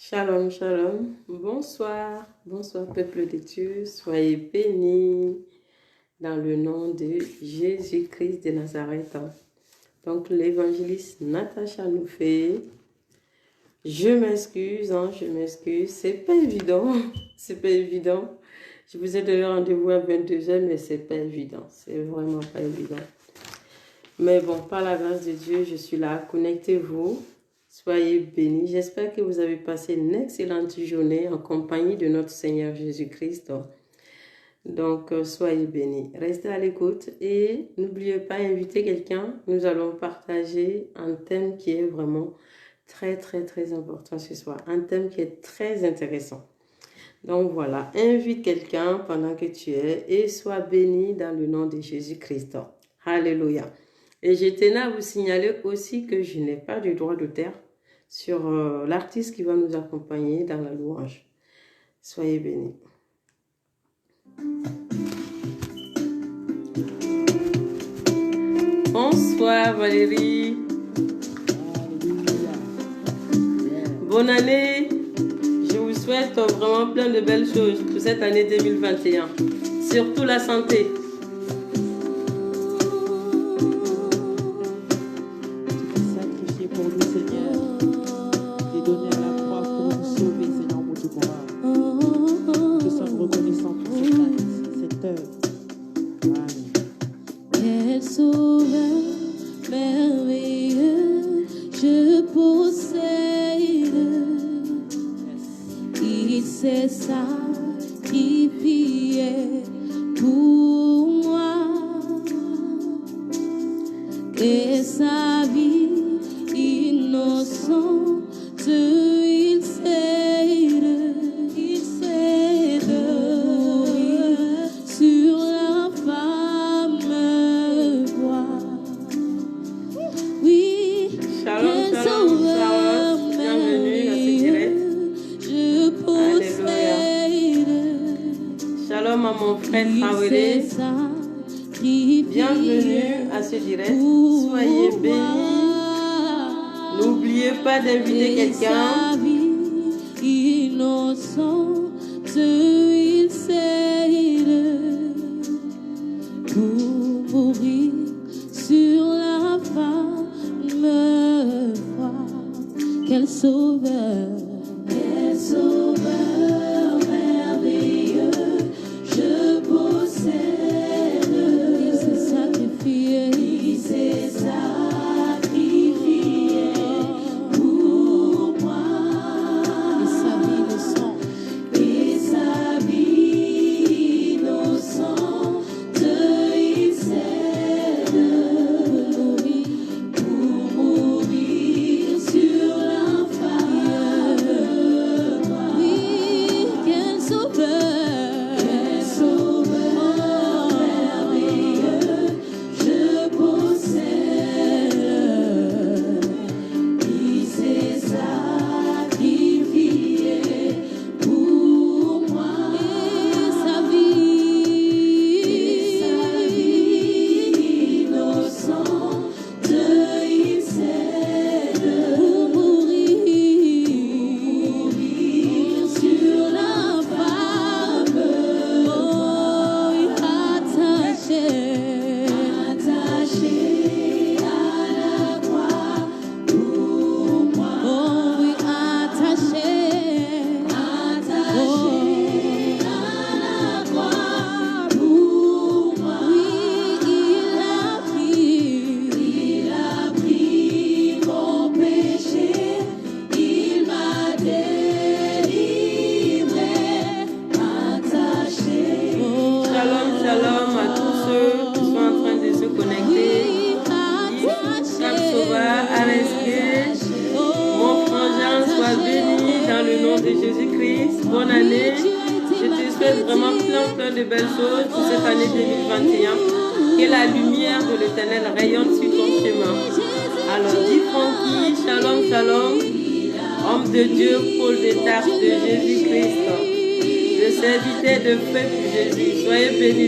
Shalom, shalom. Bonsoir, bonsoir peuple de Dieu. Soyez bénis dans le nom de Jésus-Christ de Nazareth. Donc l'évangéliste Natacha nous fait. Je m'excuse, c'est pas évident, c'est pas évident. Je vous ai donné rendez-vous à 22h, mais c'est pas évident, c'est vraiment pas évident. Mais bon, par la grâce de Dieu, je suis là. Connectez-vous. Soyez bénis. J'espère que vous avez passé une excellente journée en compagnie de notre Seigneur Jésus-Christ. Donc, soyez bénis. Restez à l'écoute et n'oubliez pas d'inviter quelqu'un. Nous allons partager un thème qui est vraiment très, très, très important ce soir. Un thème qui est très intéressant. Donc, voilà. Invite quelqu'un pendant que tu es et sois béni dans le nom de Jésus-Christ. Alléluia. Et je tenais à vous signaler aussi que je n'ai pas de droit d'auteur sur l'artiste qui va nous accompagner dans la louange. Soyez bénis. Bonsoir Valérie. Bonne année. Je vous souhaite vraiment plein de belles choses pour cette année 2021. Surtout la santé. Bienvenue à ce direct, soyez bénis, n'oubliez pas d'inviter quelqu'un. Pour mourir sur la femme voix, quel sauveur.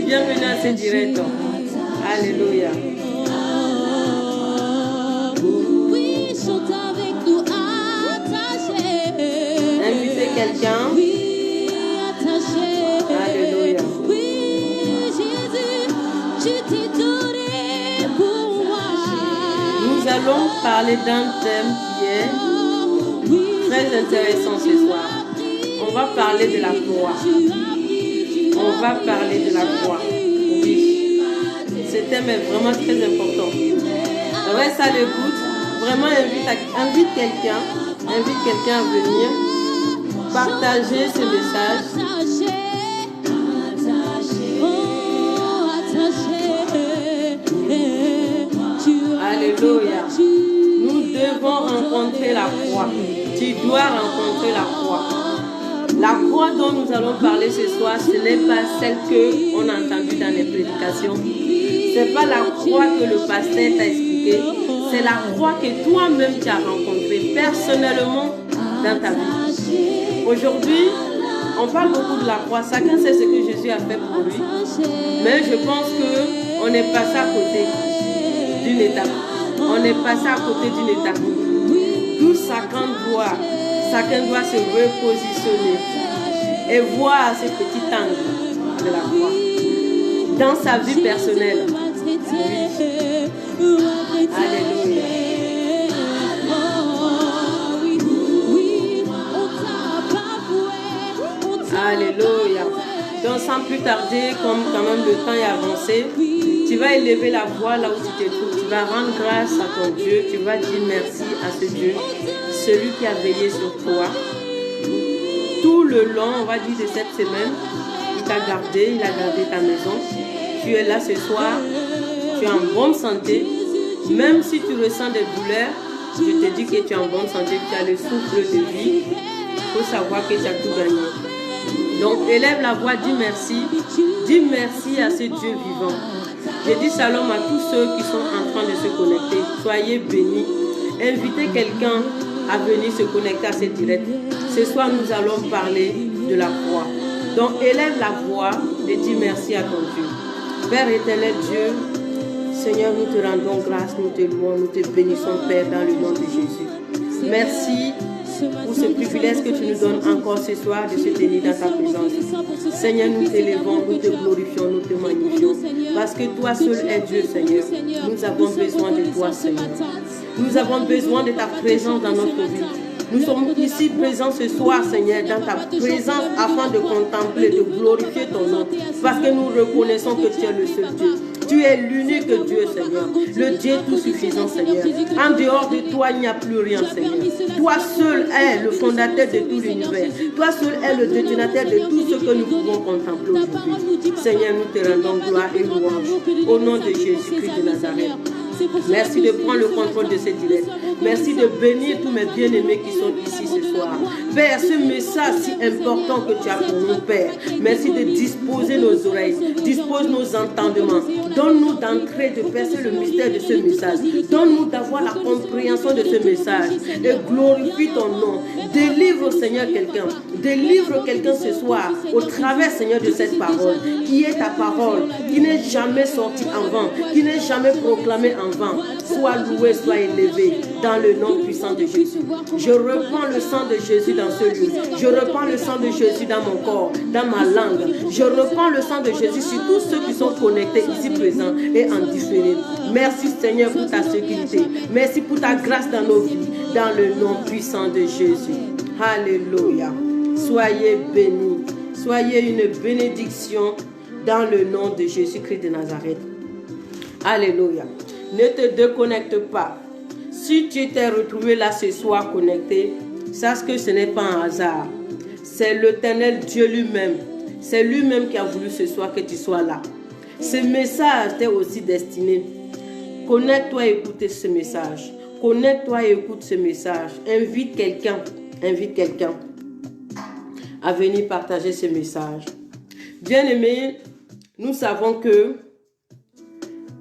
Bienvenue à ce direct. Alléluia. quelqu'un? Alléluia. Nous allons parler d'un thème qui est très intéressant ce soir. On va parler de la croix. On va parler de la croix. Oui. Ce thème est vraiment très important. Reste à l'écoute. Vraiment invite quelqu'un à venir partager ce message. Alléluia. Nous devons rencontrer la croix. Tu dois rencontrer la croix. La croix dont nous allons parler ce soir, ce n'est pas celle qu'on a entendue dans les prédications. Ce n'est pas la croix que le pasteur t'a expliqué. C'est la croix que toi-même tu as rencontrée personnellement dans ta vie. Aujourd'hui, on parle beaucoup de la croix. Chacun sait ce que Jésus a fait pour lui. Mais je pense qu'on est passé à côté d'une étape. On est passé à côté d'une étape. D'où chacun doit se repositionner et voir ce petit angle de la croix dans sa vie personnelle. Oui. Alléluia. Alléluia. Donc sans plus tarder, comme quand même le temps est avancé, tu vas élever la voix là où tu te trouves. Tu vas rendre grâce à ton Dieu. Tu vas dire merci à ce Dieu, celui qui a veillé sur toi. Tout le long, on va dire de cette semaine, il t'a gardé, il a gardé ta maison. Tu es là ce soir, tu es en bonne santé. Même si tu ressens des douleurs, je te dis que tu es en bonne santé, tu as le souffle de vie. Il faut savoir que tu as tout gagné. Donc élève la voix, dis merci. Dis merci à ce Dieu vivant. Je dis shalom à tous ceux qui sont en train de se connecter. Soyez bénis. Invitez quelqu'un à venir se connecter à ce direct. Ce soir, nous allons parler de la croix. Donc, élève la voix et dis merci à ton Dieu. Père éternel Dieu, Seigneur, nous te rendons grâce, nous te louons, nous te bénissons, Père, dans le nom de Jésus. Merci pour ce privilège que tu nous donnes encore ce soir de se tenir dans ta présence. Seigneur, nous t'élevons, nous te glorifions, nous te magnifions. Parce que toi seul es Dieu, Seigneur. Nous avons besoin de toi, Seigneur. Nous avons besoin de ta présence dans notre vie. Nous sommes ici présents ce soir, Seigneur, dans ta présence afin de contempler, de glorifier ton nom. Parce que nous reconnaissons que tu es le seul Dieu. Tu es l'unique Dieu, Seigneur. Le Dieu tout suffisant, Seigneur. En dehors de toi, il n'y a plus rien, Seigneur. Toi seul es le fondateur de tout l'univers. Toi seul es le détonateur de tout ce que nous pouvons contempler aujourd'hui. Seigneur, nous te rendons gloire et louange. Au nom de Jésus-Christ de Nazareth. Merci de prendre le contrôle de cette direct. Merci de bénir tous mes bien-aimés qui sont ici ce soir. Père, ce message si important que tu as pour nous, Père. Merci de disposer nos oreilles, dispose nos entendements. Donne-nous d'entrer, de percer le mystère de ce message. Donne-nous d'avoir la compréhension de ce message. Et glorifie ton nom. Délivre, Seigneur, quelqu'un. Délivre quelqu'un ce soir au travers, Seigneur, de cette parole. Qui est ta parole, qui n'est jamais sortie en vain, qui n'est jamais proclamée en vain. Sois loué, sois élevé dans le nom puissant de Jésus. Je reprends le sang de Jésus dans ce lieu. Je reprends le sang de Jésus dans mon corps, dans ma langue. Je reprends le sang de Jésus sur tous ceux qui sont connectés ici présents et en différé. Merci Seigneur pour ta sécurité. Merci pour ta grâce dans nos vies, dans le nom puissant de Jésus. Alléluia. Soyez bénis. Soyez une bénédiction dans le nom de Jésus-Christ de Nazareth. Alléluia. Ne te déconnecte pas. Si tu t'es retrouvé là ce soir connecté, sache que ce n'est pas un hasard. C'est l'Éternel Dieu lui-même. C'est lui-même qui a voulu ce soir que tu sois là. Ce message t'est aussi destiné. Connecte-toi et écoute ce message. Connecte-toi et écoute ce message. Invite quelqu'un à venir partager ce message. Bien-aimés, nous savons que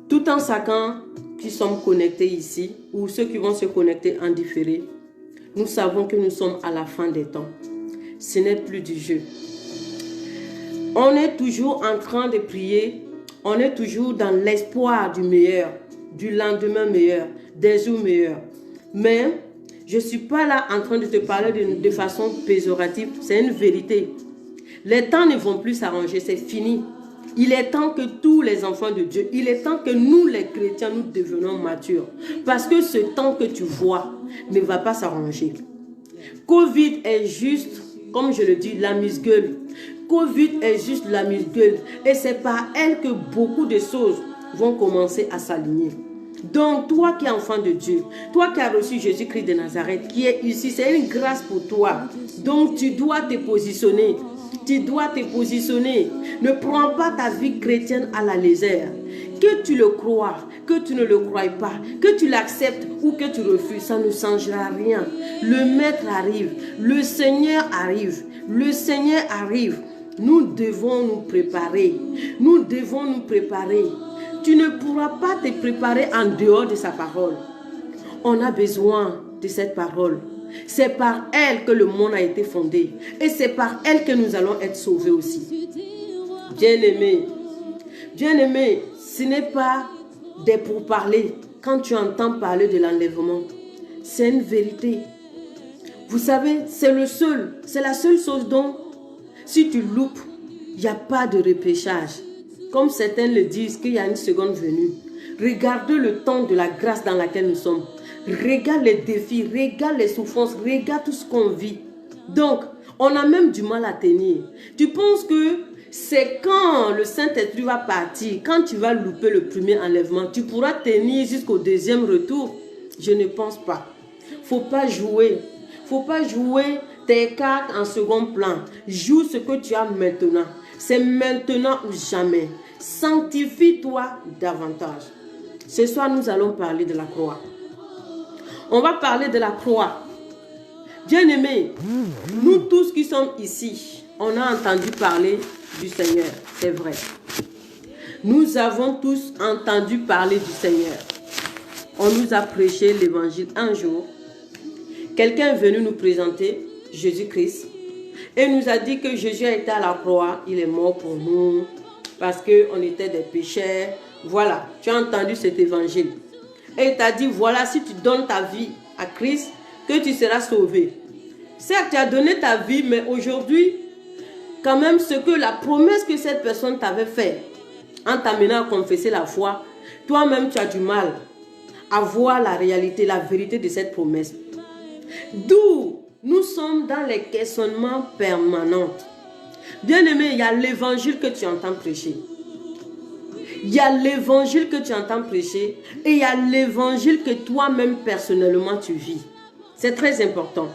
tout en chacun qui sommes connectés ici, ou ceux qui vont se connecter en différé, nous savons que nous sommes à la fin des temps. Ce n'est plus du jeu. On est toujours en train de prier, on est toujours dans l'espoir du meilleur, du lendemain meilleur, des jours meilleurs. Mais Je ne suis pas là en train de te parler de façon péjorative. C'est une vérité. Les temps ne vont plus s'arranger, c'est fini. Il est temps que tous les enfants de Dieu, il est temps que nous les chrétiens, nous devenons matures. Parce que ce temps que tu vois ne va pas s'arranger. Covid est juste, comme je le dis, l'amuse-gueule. Covid est juste l'amuse-gueule. Et c'est par elle que beaucoup de choses vont commencer à s'aligner. Donc, toi qui es enfant de Dieu, toi qui as reçu Jésus-Christ de Nazareth, qui est ici, c'est une grâce pour toi. Donc, tu dois te positionner. Tu dois te positionner. Ne prends pas ta vie chrétienne à la légère. Que tu le crois, que tu ne le crois pas, que tu l'acceptes ou que tu refuses, ça ne changera rien. Le Maître arrive, le Seigneur arrive, le Seigneur arrive. Nous devons nous préparer. Nous devons nous préparer. Tu ne pourras pas te préparer en dehors de sa parole. On a besoin de cette parole. C'est par elle que le monde a été fondé. Et c'est par elle que nous allons être sauvés aussi. Bien-aimé, bien-aimé, ce n'est pas des pourparlers quand tu entends parler de l'enlèvement. C'est une vérité. Vous savez, c'est la seule chose dont, si tu loupes, il n'y a pas de repêchage. Comme certains le disent, qu'il y a une seconde venue. Regardez le temps de la grâce dans laquelle nous sommes. Regarde les défis, regarde les souffrances, regarde tout ce qu'on vit. Donc, on a même du mal à tenir. Tu penses que c'est quand le Saint-Esprit va partir, quand tu vas louper le premier enlèvement, tu pourras tenir jusqu'au deuxième retour? Je ne pense pas. Faut pas jouer. Faut pas jouer tes cartes en second plan. Joue ce que tu as maintenant. C'est maintenant ou jamais. Sanctifie-toi davantage. Ce soir, nous allons parler de la croix. On va parler de la croix. Bien-aimés, nous tous qui sommes ici, on a entendu parler du Seigneur. C'est vrai. Nous avons tous entendu parler du Seigneur. On nous a prêché l'évangile un jour. Quelqu'un est venu nous présenter Jésus-Christ et nous a dit que Jésus a été à la croix. Il est mort pour nous parce qu'on était des pécheurs. Voilà, tu as entendu cet évangile. Et il t'a dit, voilà, si tu donnes ta vie à Christ, que tu seras sauvé. Certes, tu as donné ta vie, mais aujourd'hui, quand même, la promesse que cette personne t'avait faite, en t'amenant à confesser la foi, toi-même, tu as du mal à voir la réalité, la vérité de cette promesse. D'où nous sommes dans les questionnements permanents. Bien-aimé, il y a l'évangile que tu entends prêcher. Il y a l'évangile que tu entends prêcher et il y a l'évangile que toi-même personnellement tu vis. C'est très important.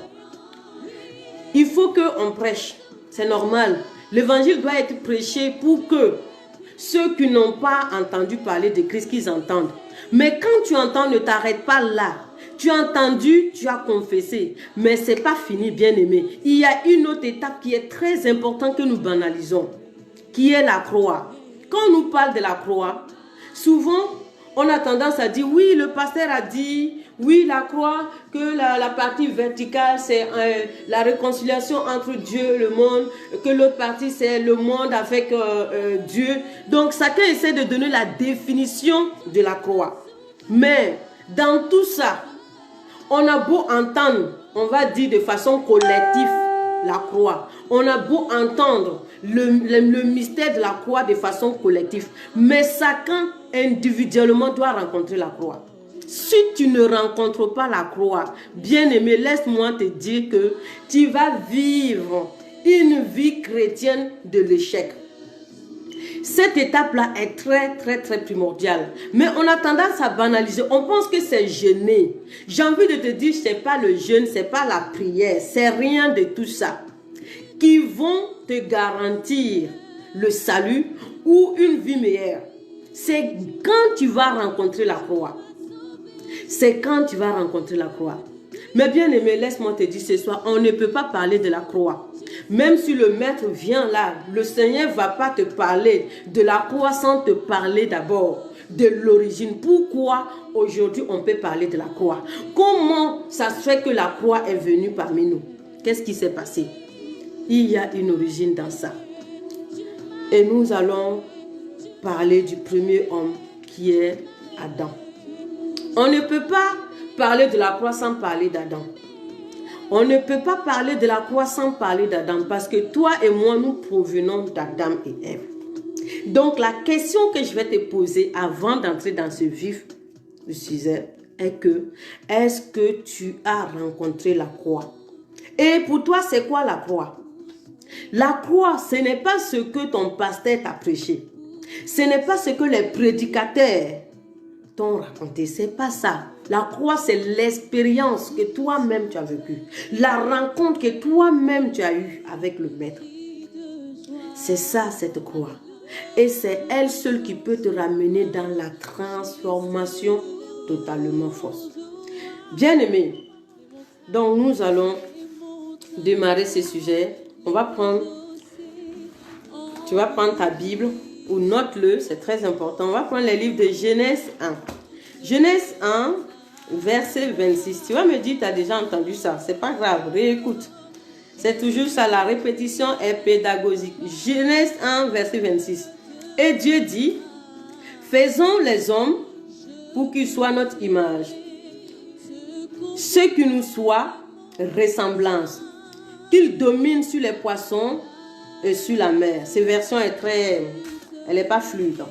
Il faut qu'on prêche. C'est normal. L'évangile doit être prêché pour que ceux qui n'ont pas entendu parler de Christ, qu'ils entendent. Mais quand tu entends, ne t'arrête pas là. Tu as entendu, tu as confessé. Mais ce n'est pas fini, bien-aimé. Il y a une autre étape qui est très importante que nous banalisons, qui est la croix. Quand on nous parle de la croix, souvent, on a tendance à dire, oui, le pasteur a dit, oui, la croix, que la partie verticale, c'est la réconciliation entre Dieu et le monde, que l'autre partie, c'est le monde avec Dieu. Donc, chacun essaie de donner la définition de la croix. Mais, dans tout ça, on a beau entendre, on va dire de façon collective, la croix. On a beau entendre le mystère de la croix de façon collective, mais chacun individuellement doit rencontrer la croix. Si tu ne rencontres pas la croix, bien-aimé, laisse-moi te dire que tu vas vivre une vie chrétienne de l'échec. Cette étape-là est très primordiale. Mais on a tendance à banaliser. On pense que c'est jeûner. J'ai envie de te dire, ce n'est pas le jeûne, ce n'est pas la prière, c'est rien de tout ça qui vont te garantir le salut ou une vie meilleure. C'est quand tu vas rencontrer la croix. C'est quand tu vas rencontrer la croix. Mais bien aimé, laisse-moi te dire ce soir, on ne peut pas parler de la croix. Même si le maître vient là, le Seigneur ne va pas te parler de la croix sans te parler d'abord de l'origine. Pourquoi aujourd'hui on peut parler de la croix? Comment ça se fait que la croix est venue parmi nous? Qu'est-ce qui s'est passé? Il y a une origine dans ça. Et nous allons parler du premier homme qui est Adam. On ne peut pas parler de la croix sans parler d'Adam. On ne peut pas parler de la croix sans parler d'Adam, parce que toi et moi, nous provenons d'Adam et Ève. Donc, la question que je vais te poser avant d'entrer dans ce vif du sujet est que, est-ce que tu as rencontré la croix? Et pour toi, c'est quoi la croix? La croix, ce n'est pas ce que ton pasteur t'a prêché. Ce n'est pas ce que les prédicateurs t'ont raconté. C'est pas ça. La croix, c'est l'expérience que toi-même tu as vécue. La rencontre que toi-même tu as eue avec le Maître. C'est ça, cette croix. Et c'est elle seule qui peut te ramener dans la transformation totalement fausse. Bien-aimé, donc nous allons démarrer ce sujet. On va prendre, tu vas prendre ta Bible ou note-le, c'est très important. On va prendre les livres de Genèse 1. Genèse 1, verset 26. Tu vas me dire, tu as déjà entendu ça. C'est pas grave, réécoute. C'est toujours ça, la répétition est pédagogique. Genèse 1, verset 26. Et Dieu dit, faisons les hommes pour qu'ils soient notre image. Ceux qui nous soient ressemblance. Qu'ils dominent sur les poissons et sur la mer. Cette version est elle n'est pas fluide.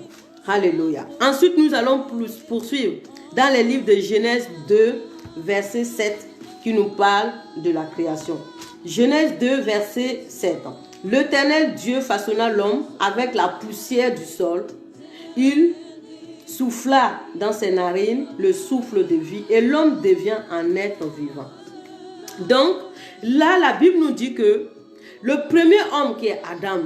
Alléluia. Ensuite, nous allons poursuivre dans les livres de Genèse 2, verset 7, qui nous parle de la création. Genèse 2, verset 7. L'Éternel Dieu façonna l'homme avec la poussière du sol. Il souffla dans ses narines le souffle de vie et l'homme devient un être vivant. Donc, là, la Bible nous dit que le premier homme qui est Adam,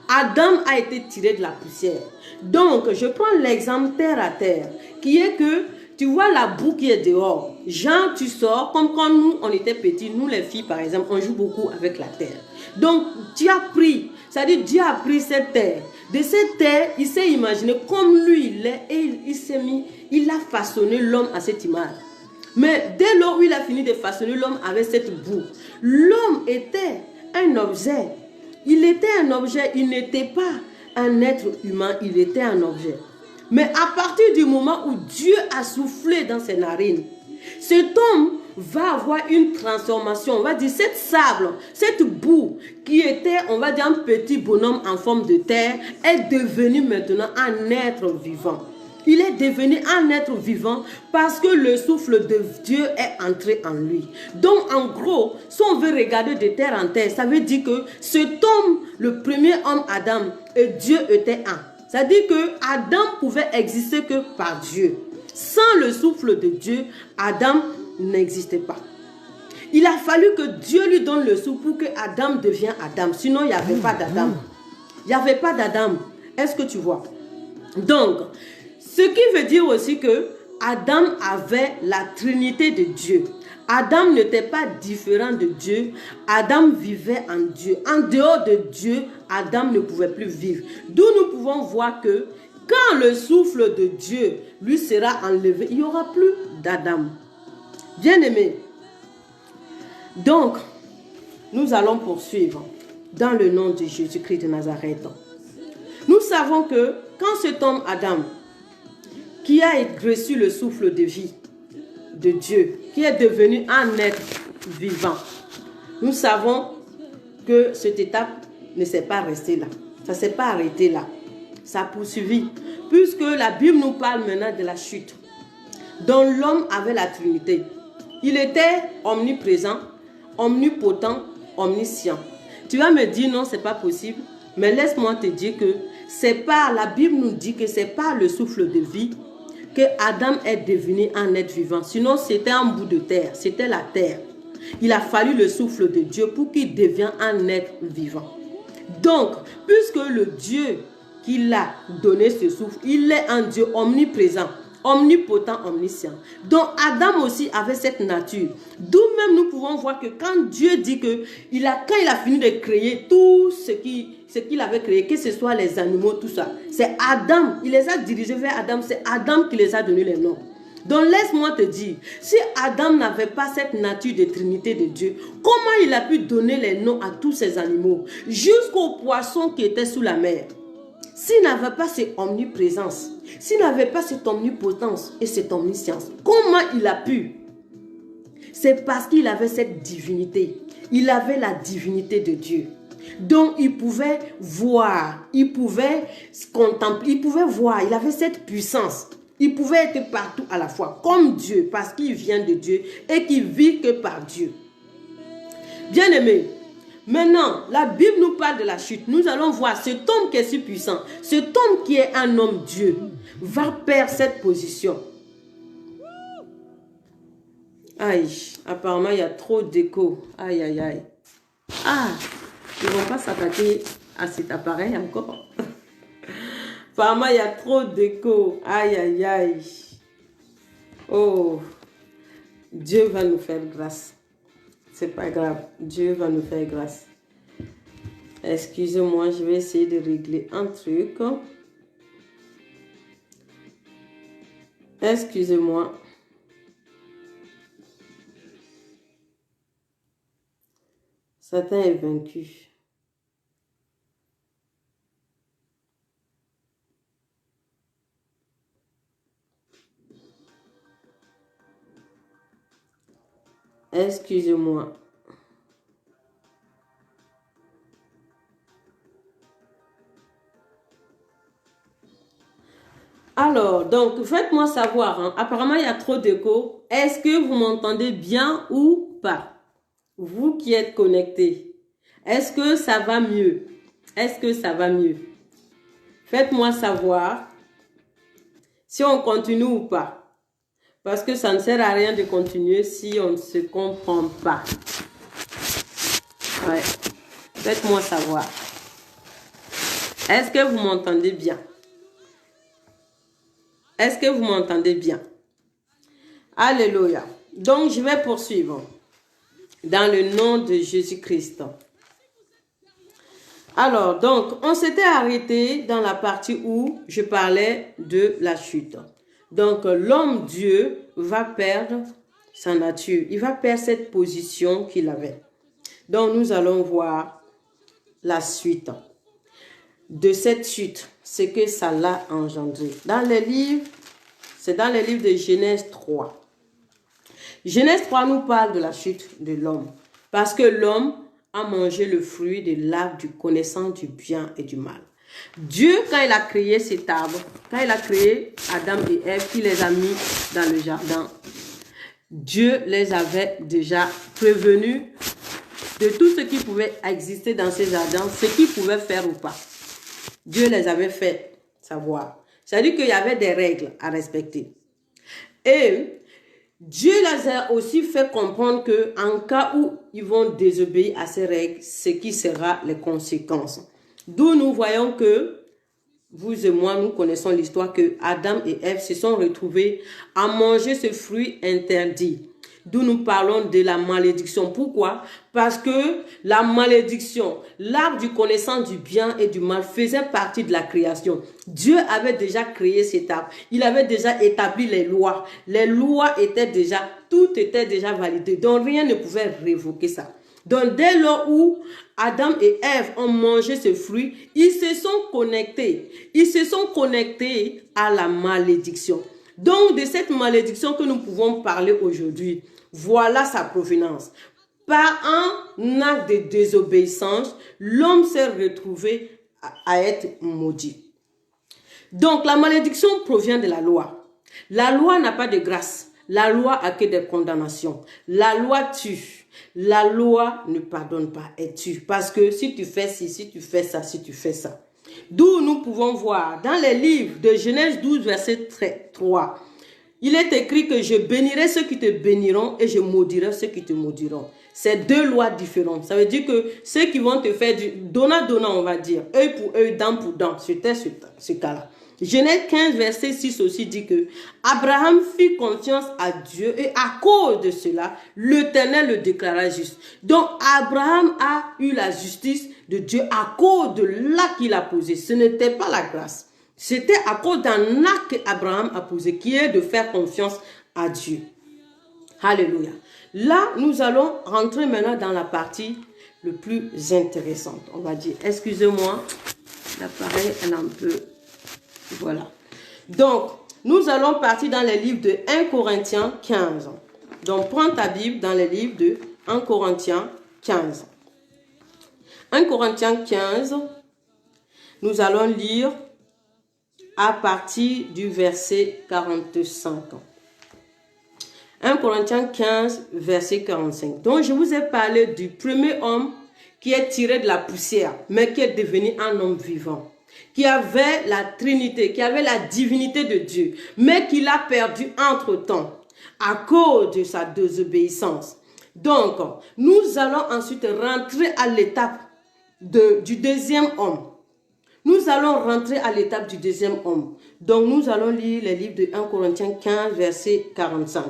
Adam a été tiré de la poussière. Donc, je prends l'exemple terre à terre, qui est que tu vois la boue qui est dehors. Genre, tu sors, comme quand nous, on était petits, nous les filles, par exemple, on joue beaucoup avec la terre. Donc, tu as pris, c'est-à-dire Dieu a pris cette terre. De cette terre, il s'est imaginé comme lui il est et il s'est mis, il a façonné l'homme à cette image. Mais dès lors où il a fini de façonner l'homme avec cette boue, l'homme était un objet. Il était un objet, il n'était pas un être humain, il était un objet. Mais à partir du moment où Dieu a soufflé dans ses narines, cet homme va avoir une transformation. On va dire cette sable, cette boue qui était, on va dire, un petit bonhomme en forme de terre, est devenu maintenant un être vivant. Il est devenu un être vivant parce que le souffle de Dieu est entré en lui. Donc, en gros, si on veut regarder de terre en terre, ça veut dire que cet homme, le premier homme Adam, et Dieu était un. C'est-à-dire que Adam pouvait exister que par Dieu. Sans le souffle de Dieu, Adam n'existait pas. Il a fallu que Dieu lui donne le souffle pour que Adam devienne Adam. Sinon, il n'y avait pas d'Adam. Il n'y avait pas d'Adam. Est-ce que tu vois? Donc, ce qui veut dire aussi que Adam avait la Trinité de Dieu. Adam n'était pas différent de Dieu. Adam vivait en Dieu. En dehors de Dieu, Adam ne pouvait plus vivre. D'où nous pouvons voir que quand le souffle de Dieu lui sera enlevé, il n'y aura plus d'Adam. Bien-aimé. Donc, nous allons poursuivre dans le nom de Jésus-Christ de Nazareth. Nous savons que quand cet homme Adam, qui a reçu le souffle de vie de Dieu, qui est devenu un être vivant, nous savons que cette étape ne s'est pas restée là. Ça ne s'est pas arrêté là. Ça a poursuivi. Puisque la Bible nous parle maintenant de la chute, dont l'homme avait la Trinité. Il était omniprésent, omnipotent, omniscient. Tu vas me dire non, c'est pas possible. Mais laisse-moi te dire que c'est pas, la Bible nous dit que c'est pas le souffle de vie que Adam est devenu un être vivant. Sinon, c'était un bout de terre. C'était la terre. Il a fallu le souffle de Dieu pour qu'il devienne un être vivant. Donc, puisque le Dieu qui l'a donné ce souffle, il est un Dieu omniprésent, omnipotent, omniscient. Donc, Adam aussi avait cette nature. D'où même nous pouvons voir que quand Dieu dit que quand il a fini de créer tout ce qu'il avait créé, que ce soit les animaux, tout ça, c'est Adam, il les a dirigés vers Adam, c'est Adam qui les a donné les noms. Donc laisse-moi te dire, si Adam n'avait pas cette nature de Trinité de Dieu, comment il a pu donner les noms à tous ces animaux, jusqu'aux poissons qui étaient sous la mer? S'il n'avait pas cette omniprésence, s'il n'avait pas cette omnipotence et cette omniscience, comment il a pu? C'est parce qu'il avait cette divinité. Il avait la divinité de Dieu. Donc, il pouvait voir, il pouvait contempler, il pouvait voir, il avait cette puissance. Il pouvait être partout à la fois, comme Dieu, parce qu'il vient de Dieu et qu'il vit que par Dieu. Bien-aimés, maintenant, la Bible nous parle de la chute. Nous allons voir cet homme qui est si puissant, cet homme qui est un homme Dieu, va perdre cette position. Aïe, apparemment, il y a trop d'écho. Aïe, aïe, aïe. Ah, ils ne vont pas s'attaquer à cet appareil encore. Apparemment, il y a trop d'écho. Aïe, aïe, aïe. Oh, Dieu va nous faire grâce. C'est pas grave. Dieu va nous faire grâce. Excusez-moi, je vais essayer de régler un truc. Excusez-moi. Satan est vaincu. Excusez-moi. Alors, donc, faites-moi savoir. Hein. Apparemment, il y a trop d'écho. Est-ce que vous m'entendez bien ou pas? Vous qui êtes connectés. Est-ce que ça va mieux? Est-ce que ça va mieux? Faites-moi savoir si on continue ou pas. Parce que ça ne sert à rien de continuer si on ne se comprend pas. Ouais. Faites-moi savoir. Est-ce que vous m'entendez bien? Est-ce que vous m'entendez bien? Alléluia. Donc, je vais poursuivre. Dans le nom de Jésus-Christ. Alors, donc, on s'était arrêté dans la partie où je parlais de la chute. Donc, l'homme Dieu va perdre sa nature. Il va perdre cette position qu'il avait. Donc, nous allons voir la suite de cette chute, ce que ça l'a engendré. Dans les livres, c'est dans les livres de Genèse 3. Genèse 3 nous parle de la chute de l'homme. Parce que l'homme a mangé le fruit de l'arbre du connaissance du bien et du mal. Dieu, quand il a créé cet arbre, quand il a créé Adam et Ève, qui les a mis dans le jardin, Dieu les avait déjà prévenus de tout ce qui pouvait exister dans ces jardins, ce qu'ils pouvaient faire ou pas. Dieu les avait fait savoir. C'est-à-dire qu'il y avait des règles à respecter. Et Dieu les a aussi fait comprendre qu'en cas où ils vont désobéir à ces règles, ce qui sera les conséquences. D'où nous voyons que, vous et moi, nous connaissons l'histoire que Adam et Ève se sont retrouvés à manger ce fruit interdit. D'où nous parlons de la malédiction. Pourquoi? Parce que la malédiction, l'arbre du connaissance du bien et du mal faisait partie de la création. Dieu avait déjà créé cet arbre. Il avait déjà établi les lois. Les lois étaient déjà, tout était déjà validé. Donc rien ne pouvait révoquer ça. Donc dès lors où Adam et Ève ont mangé ce fruit, ils se sont connectés. Ils se sont connectés à la malédiction. Donc de cette malédiction que nous pouvons parler aujourd'hui, voilà sa provenance. Par un acte de désobéissance, l'homme s'est retrouvé à être maudit. Donc la malédiction provient de la loi. La loi n'a pas de grâce. La loi a que des condamnations. La loi tue. La loi ne pardonne pas et tue. Parce que si tu fais ci, si tu fais ça, si tu fais ça. D'où nous pouvons voir dans les livres de Genèse 12, verset 3. Il est écrit que je bénirai ceux qui te béniront et je maudirai ceux qui te maudiront. C'est deux lois différentes. Ça veut dire que ceux qui vont te faire du donnant, on va dire, œil pour œil, dent pour dent. C'était ce cas-là. Genèse 15, verset 6 aussi dit que Abraham fit confiance à Dieu et à cause de cela, l'Éternel le déclara juste. Donc Abraham a eu la justice de Dieu à cause de l'acte qu'il a posé. Ce n'était pas la grâce. C'était à cause d'un acte qu'Abraham a posé, qui est de faire confiance à Dieu. Alléluia. Là, nous allons rentrer maintenant dans la partie le plus intéressante, on va dire. Excusez-moi, l'appareil est un peu... Voilà. Donc, nous allons partir dans les livres de 1 Corinthiens 15. Donc, prends ta Bible dans le livre de 1 Corinthiens 15. 1 Corinthiens 15, nous allons lire à partir du verset 45. 1 Corinthiens 15, verset 45. Donc, je vous ai parlé du premier homme qui est tiré de la poussière, mais qui est devenu un homme vivant, qui avait la Trinité, qui avait la divinité de Dieu, mais qui l'a perdu entre-temps à cause de sa désobéissance. Donc, nous allons ensuite rentrer à l'étape du deuxième homme. Nous allons rentrer à l'étape du deuxième homme. Donc, nous allons lire les livres de 1 Corinthiens 15, verset 45.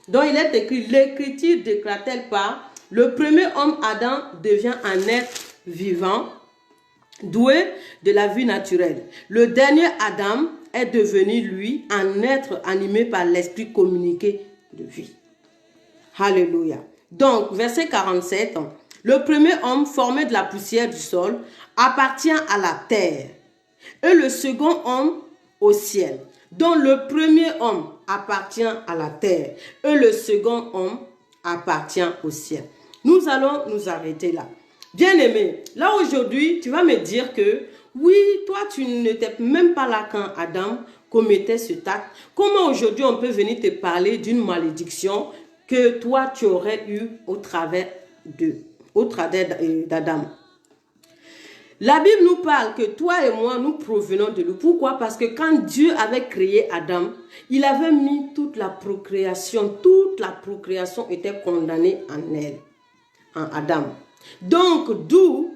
Donc, il est écrit, l'écriture déclare-t-elle pas, le premier homme, Adam, devient un être vivant, doué de la vie naturelle. Le dernier Adam est devenu, lui, un être animé par l'esprit communiqué de vie. Alléluia. Donc, verset 47, le premier homme formé de la poussière du sol appartient à la terre et le second homme au ciel. Donc, le premier homme appartient à la terre et le second homme appartient au ciel. Nous allons nous arrêter là. Bien-aimé, là aujourd'hui, tu vas me dire que oui, toi, tu n'étais même pas là quand Adam commettait cet acte. Comment aujourd'hui on peut venir te parler d'une malédiction que toi, tu aurais eu au travers d'Adam? La Bible nous parle que toi et moi, nous provenons de lui. Pourquoi? Parce que quand Dieu avait créé Adam, il avait mis toute la procréation était condamnée en elle, en Adam. Donc, d'où,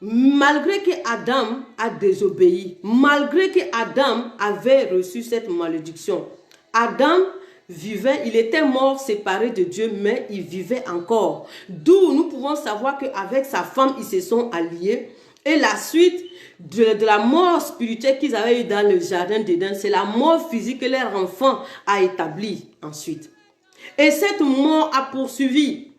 malgré que Adam a désobéi, malgré que Adam avait reçu cette malédiction, Adam vivait, il était mort séparé de Dieu, mais il vivait encore. D'où nous pouvons savoir qu'avec sa femme, ils se sont alliés. Et la suite de la mort spirituelle qu'ils avaient eue dans le jardin d'Éden, c'est la mort physique que leur enfant a établie ensuite. Et cette mort a poursuivi.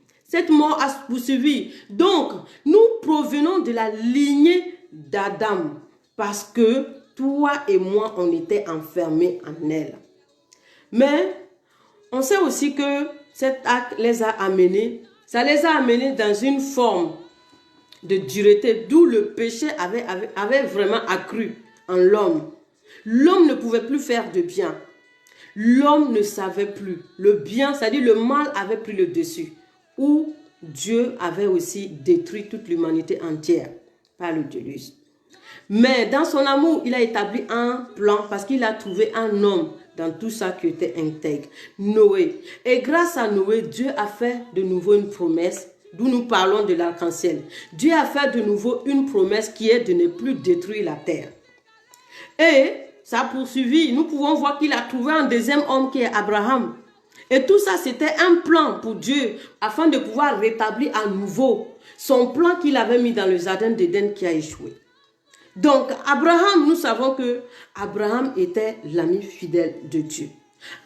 Donc, nous provenons de la lignée d'Adam. Parce que toi et moi, on était enfermés en elle. Mais, on sait aussi que cet acte les a amenés, ça les a amenés dans une forme de dureté, d'où le péché avait vraiment accru en l'homme. L'homme ne pouvait plus faire de bien. L'homme ne savait plus. Le bien, c'est-à-dire le mal avait pris le dessus. Où Dieu avait aussi détruit toute l'humanité entière par le déluge. Mais dans son amour, il a établi un plan parce qu'il a trouvé un homme dans tout ça qui était intègre, Noé. Et grâce à Noé, Dieu a fait de nouveau une promesse, d'où nous parlons de l'arc-en-ciel. Dieu a fait de nouveau une promesse qui est de ne plus détruire la terre. Et ça a poursuivi. Nous pouvons voir qu'il a trouvé un deuxième homme qui est Abraham. Et tout ça, c'était un plan pour Dieu afin de pouvoir rétablir à nouveau son plan qu'il avait mis dans le jardin d'Éden qui a échoué. Donc, Abraham, nous savons que Abraham était l'ami fidèle de Dieu.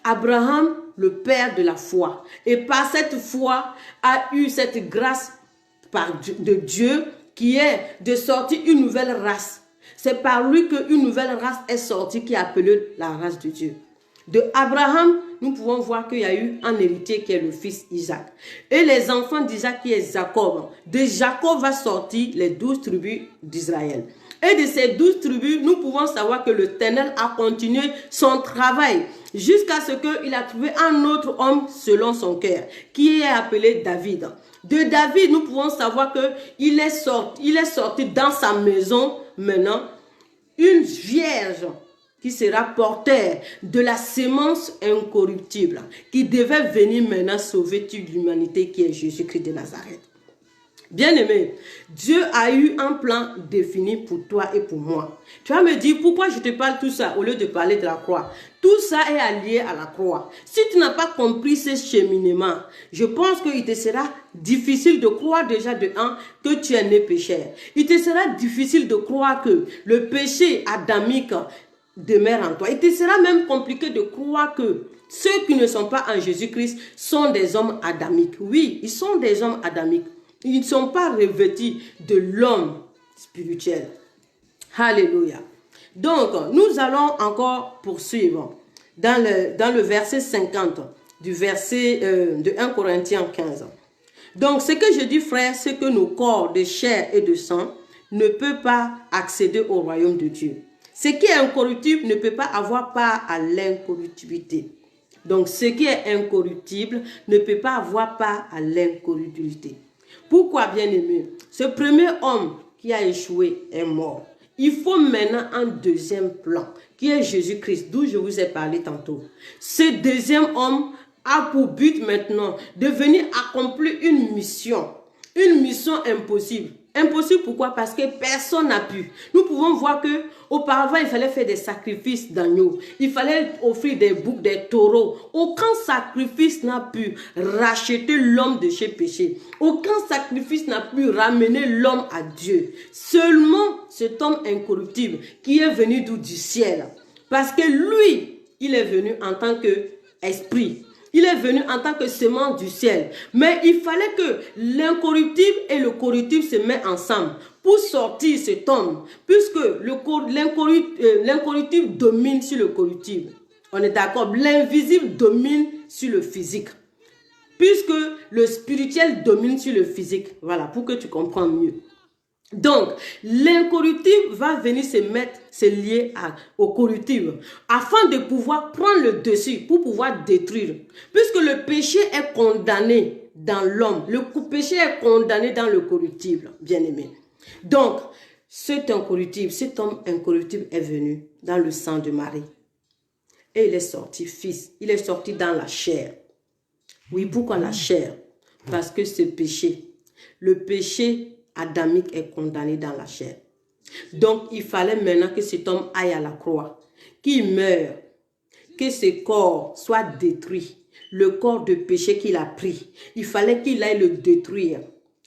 Abraham, le père de la foi. Et par cette foi, a eu cette grâce de Dieu qui est de sortir une nouvelle race. C'est par lui qu'une nouvelle race est sortie qui est appelée la race de Dieu. De Abraham, nous pouvons voir qu'il y a eu un héritier qui est le fils Isaac. Et les enfants d'Isaac qui est Jacob. De Jacob va sortir les 12 tribus d'Israël. Et de ces 12 tribus, nous pouvons savoir que l'Éternel a continué son travail jusqu'à ce qu'il a trouvé un autre homme selon son cœur, qui est appelé David. De David, nous pouvons savoir qu'il est sorti dans sa maison maintenant une vierge qui sera porteur de la sémence incorruptible, qui devait venir maintenant sauver toute l'humanité qui est Jésus-Christ de Nazareth. Bien-aimé, Dieu a eu un plan défini pour toi et pour moi. Tu vas me dire, pourquoi je te parle tout ça au lieu de parler de la croix? Tout ça est allié à la croix. Si tu n'as pas compris ce cheminement, je pense qu'il te sera difficile de croire déjà de un que tu es né pécheur. Il te sera difficile de croire que le péché adamique demeure en toi. Il te sera même compliqué de croire que ceux qui ne sont pas en Jésus-Christ sont des hommes adamiques. Oui, ils sont des hommes adamiques. Ils ne sont pas revêtus de l'homme spirituel. Alléluia. Donc, nous allons encore poursuivre dans le verset 50 du verset de 1 Corinthiens 15. Donc, ce que je dis, frère, c'est que nos corps de chair et de sang ne peuvent pas accéder au royaume de Dieu. Ce qui est incorruptible ne peut pas avoir part à l'incorruptibilité. Donc, ce qui est incorruptible ne peut pas avoir part à l'incorruptibilité. Pourquoi, bien-aimé? Ce premier homme qui a échoué est mort. Il faut maintenant un deuxième plan, qui est Jésus-Christ, d'où je vous ai parlé tantôt. Ce deuxième homme a pour but maintenant de venir accomplir une mission impossible. Impossible pourquoi? Parce que personne n'a pu. Nous pouvons voir que auparavant il fallait faire des sacrifices d'agneaux, il fallait offrir des boucs, des taureaux. Aucun sacrifice n'a pu racheter l'homme de ses péchés. Aucun sacrifice n'a pu ramener l'homme à Dieu. Seulement cet homme incorruptible qui est venu d'où? Du ciel. Parce que lui, il est venu en tant qu'esprit. Il est venu en tant que semence du ciel. Mais il fallait que l'incorruptible et le corruptible se mettent ensemble pour sortir cet homme. Puisque l'incorruptible domine sur le corruptible. On est d'accord? L'invisible domine sur le physique. Puisque le spirituel domine sur le physique. Voilà, pour que tu comprennes mieux. Donc, l'incorruptible va venir se lier au corruptible afin de pouvoir prendre le dessus pour pouvoir détruire. Puisque le péché est condamné dans l'homme, le péché est condamné dans le corruptible, bien-aimé. Donc, cet homme incorruptible est venu dans le sang de Marie. Et il est sorti fils, il est sorti dans la chair. Oui, pourquoi la chair? Parce que ce péché, le péché adamique est condamné dans la chair. Donc, il fallait maintenant que cet homme aille à la croix, qu'il meure, que ce corps soit détruit, le corps de péché qu'il a pris. Il fallait qu'il aille le détruire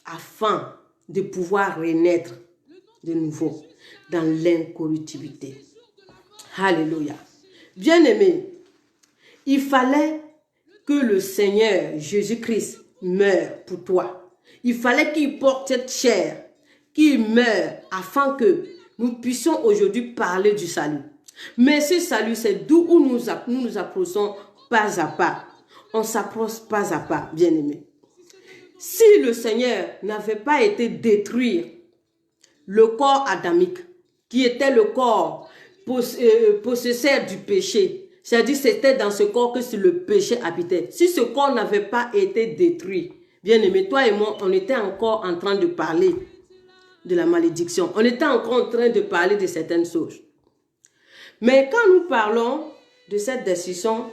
afin de pouvoir renaître de nouveau dans l'incorruptibilité. Alléluia. Bien-aimé, il fallait que le Seigneur Jésus-Christ meure pour toi. Il fallait qu'il porte cette chair, qu'il meure afin que nous puissions aujourd'hui parler du salut. Mais ce salut, c'est d'où nous nous approchons pas à pas. On s'approche pas à pas, bien-aimé. Si le Seigneur n'avait pas été détruire le corps adamique, qui était le corps possesseur du péché, c'est-à-dire c'était dans ce corps que le péché habitait. Si ce corps n'avait pas été détruit, bien-aimé, toi et moi, on était encore en train de parler de la malédiction. On était encore en train de parler de certaines choses. Mais quand nous parlons de cette décision,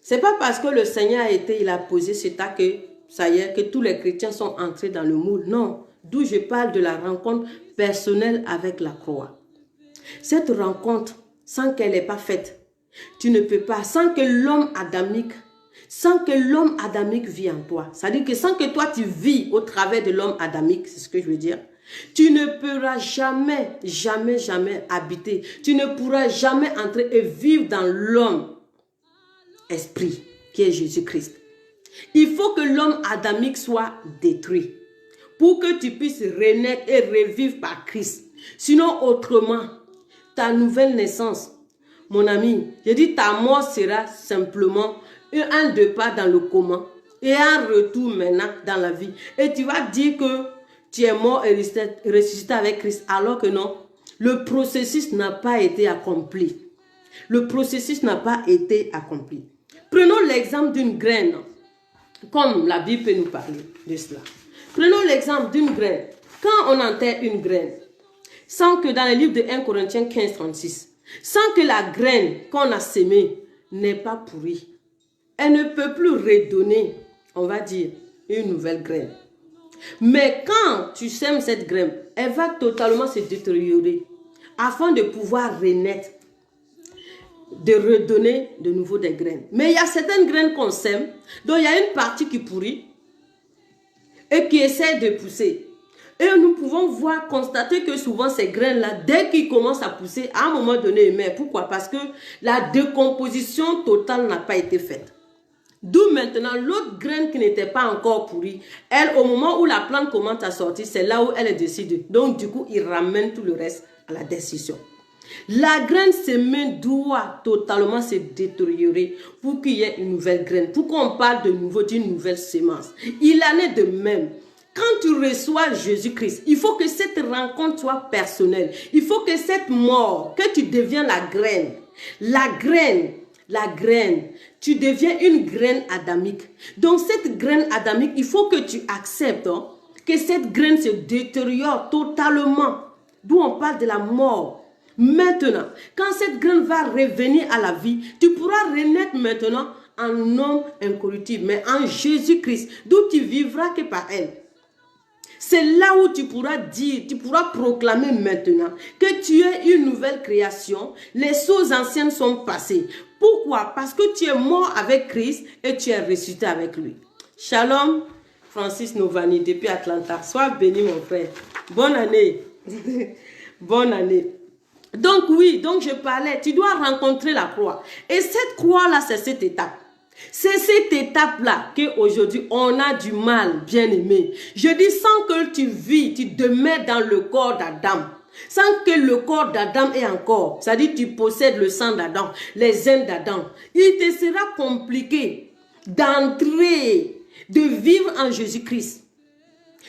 ce n'est pas parce que le Seigneur il a posé cet acte que ça y est, que tous les chrétiens sont entrés dans le moule. Non, d'où je parle de la rencontre personnelle avec la croix. Cette rencontre, sans qu'elle n'ait pas faite, tu ne peux pas, sans que l'homme adamique vit en toi. C'est-à-dire que sans que toi tu vis au travers de l'homme adamique, c'est ce que je veux dire, tu ne pourras jamais habiter. Tu ne pourras jamais entrer et vivre dans l'homme esprit qui est Jésus-Christ. Il faut que l'homme adamique soit détruit pour que tu puisses renaître et revivre par Christ. Sinon, autrement, ta nouvelle naissance, mon ami, je dis ta mort sera simplement un départ dans le coma et un retour maintenant dans la vie. Et tu vas dire que tu es mort et ressuscité avec Christ, alors que non, le processus n'a pas été accompli. Le processus n'a pas été accompli. Prenons l'exemple d'une graine, comme la Bible peut nous parler de cela. Prenons l'exemple d'une graine. Quand on enterre une graine, sans que dans le livre de 1 Corinthiens 15, 36, sans que la graine qu'on a sémée n'est pas pourrie, elle ne peut plus redonner, on va dire, une nouvelle graine. Mais quand tu sèmes cette graine, elle va totalement se détériorer afin de pouvoir renaître, de redonner de nouveau des graines. Mais il y a certaines graines qu'on sème, dont il y a une partie qui pourrit et qui essaie de pousser. Et nous pouvons constater que souvent ces graines-là, dès qu'ils commencent à pousser, à un moment donné, ils meurent. Pourquoi? Parce que la décomposition totale n'a pas été faite. D'où maintenant l'autre graine qui n'était pas encore pourrie, elle, au moment où la plante commence à sortir, c'est là où elle est décidée. Donc du coup, il ramène tout le reste à la décision. La graine semée doit totalement se détériorer pour qu'il y ait une nouvelle graine. Pour qu'on parle de nouveau d'une nouvelle semence. Il en est de même. Quand tu reçois Jésus-Christ, il faut que cette rencontre soit personnelle. Il faut que cette mort, que tu deviens la graine. La graine, tu deviens une graine adamique. Donc cette graine adamique, il faut que tu acceptes que cette graine se détériore totalement. D'où on parle de la mort. Maintenant, quand cette graine va revenir à la vie, tu pourras renaître maintenant en homme incorruptible, mais en Jésus-Christ, d'où tu vivras que par elle. C'est là où tu pourras dire, tu pourras proclamer maintenant que tu es une nouvelle création. Les choses anciennes sont passées. Pourquoi? Parce que tu es mort avec Christ et tu es ressuscité avec lui. Shalom, Francis Novani depuis Atlanta. Sois béni mon frère. Bonne année. Bonne année. Donc oui, donc je parlais, tu dois rencontrer la croix. Et cette croix-là, c'est cette étape. C'est cette étape-là qu'aujourd'hui, on a du mal, bien aimé. Je dis sans que tu vis, tu demeures dans le corps d'Adam. Sans que le corps d'Adam ait encore. C'est-à-dire tu possèdes le sang d'Adam, les ailes d'Adam. Il te sera compliqué d'entrer, de vivre en Jésus-Christ.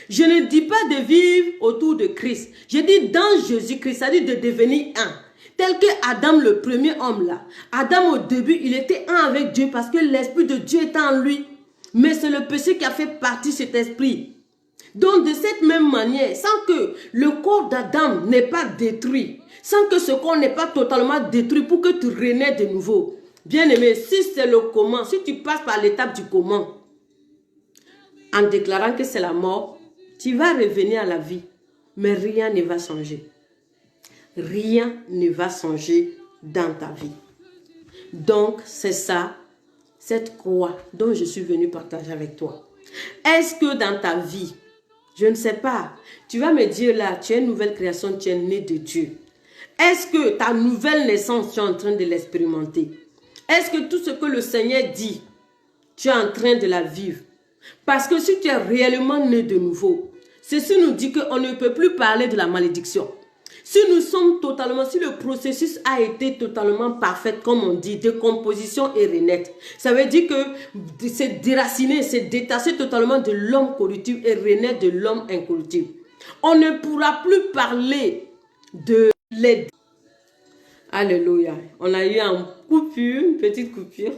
Je ne dis pas de vivre autour de Christ. Je dis dans Jésus-Christ, c'est-à-dire de devenir un. Tel que Adam, le premier homme là. Adam au début, il était un avec Dieu parce que l'Esprit de Dieu était en lui. Mais c'est le péché qui a fait partie de cet esprit. Donc de cette même manière, sans que le corps d'Adam n'est pas détruit, sans que ce corps n'est pas totalement détruit pour que tu renais de nouveau. Bien aimé, si c'est le comment, si tu passes par l'étape du comment, en déclarant que c'est la mort, tu vas revenir à la vie, mais rien ne va changer. Rien ne va changer dans ta vie. Donc, c'est ça, cette croix dont je suis venue partager avec toi. Est-ce que dans ta vie, je ne sais pas, tu vas me dire là, tu es une nouvelle création, tu es né de Dieu. Est-ce que ta nouvelle naissance, tu es en train de l'expérimenter? Est-ce que tout ce que le Seigneur dit, tu es en train de la vivre? Parce que si tu es réellement né de nouveau, ceci nous dit qu'on ne peut plus parler de la malédiction. Si nous sommes totalement, si le processus a été totalement parfait, comme on dit, décomposition et renaître, ça veut dire que c'est déraciner, c'est détacher totalement de l'homme corruptible et renaître de l'homme incorruptible. On ne pourra plus parler de l'aide. Alléluia. On a eu une petite coupure.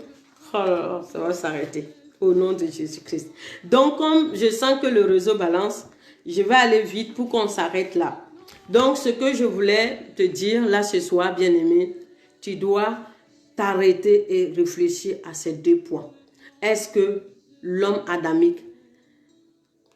Oh là là, ça va s'arrêter. Au nom de Jésus-Christ. Donc, comme je sens que le réseau balance, je vais aller vite pour qu'on s'arrête là. Donc, ce que je voulais te dire là ce soir, bien-aimé, tu dois t'arrêter et réfléchir à ces deux points. Est-ce que l'homme adamique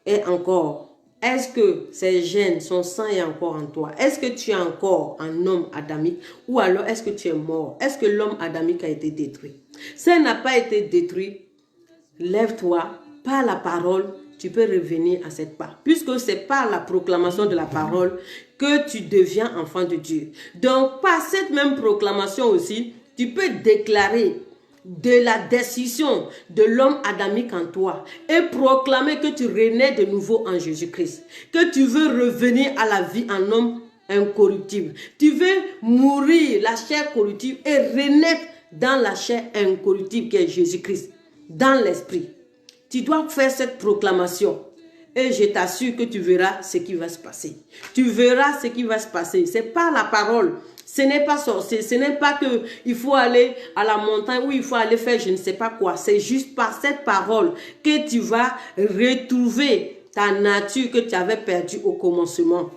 est encore? Est-ce que ces gènes, son sang est encore en toi? Est-ce que tu es encore un homme adamique? Ou alors est-ce que tu es mort? Est-ce que l'homme adamique a été détruit? Si elle n'a pas été détruit, lève-toi, par la parole, tu peux revenir à cette part. Puisque c'est par la proclamation de la parole que tu deviens enfant de Dieu. Donc, par cette même proclamation aussi, tu peux déclarer de la décision de l'homme adamique en toi et proclamer que tu renais de nouveau en Jésus-Christ. Que tu veux revenir à la vie en homme incorruptible. Tu veux mourir la chair corruptible et renaître dans la chair incorruptible qui est Jésus-Christ, dans l'esprit. Tu dois faire cette proclamation et je t'assure que tu verras ce qui va se passer. Tu verras ce qui va se passer. C'est pas la parole. Ce n'est pas sorcier. Ce n'est pas que il faut aller à la montagne ou il faut aller faire je ne sais pas quoi. C'est juste par cette parole que tu vas retrouver ta nature que tu avais perdue au commencement.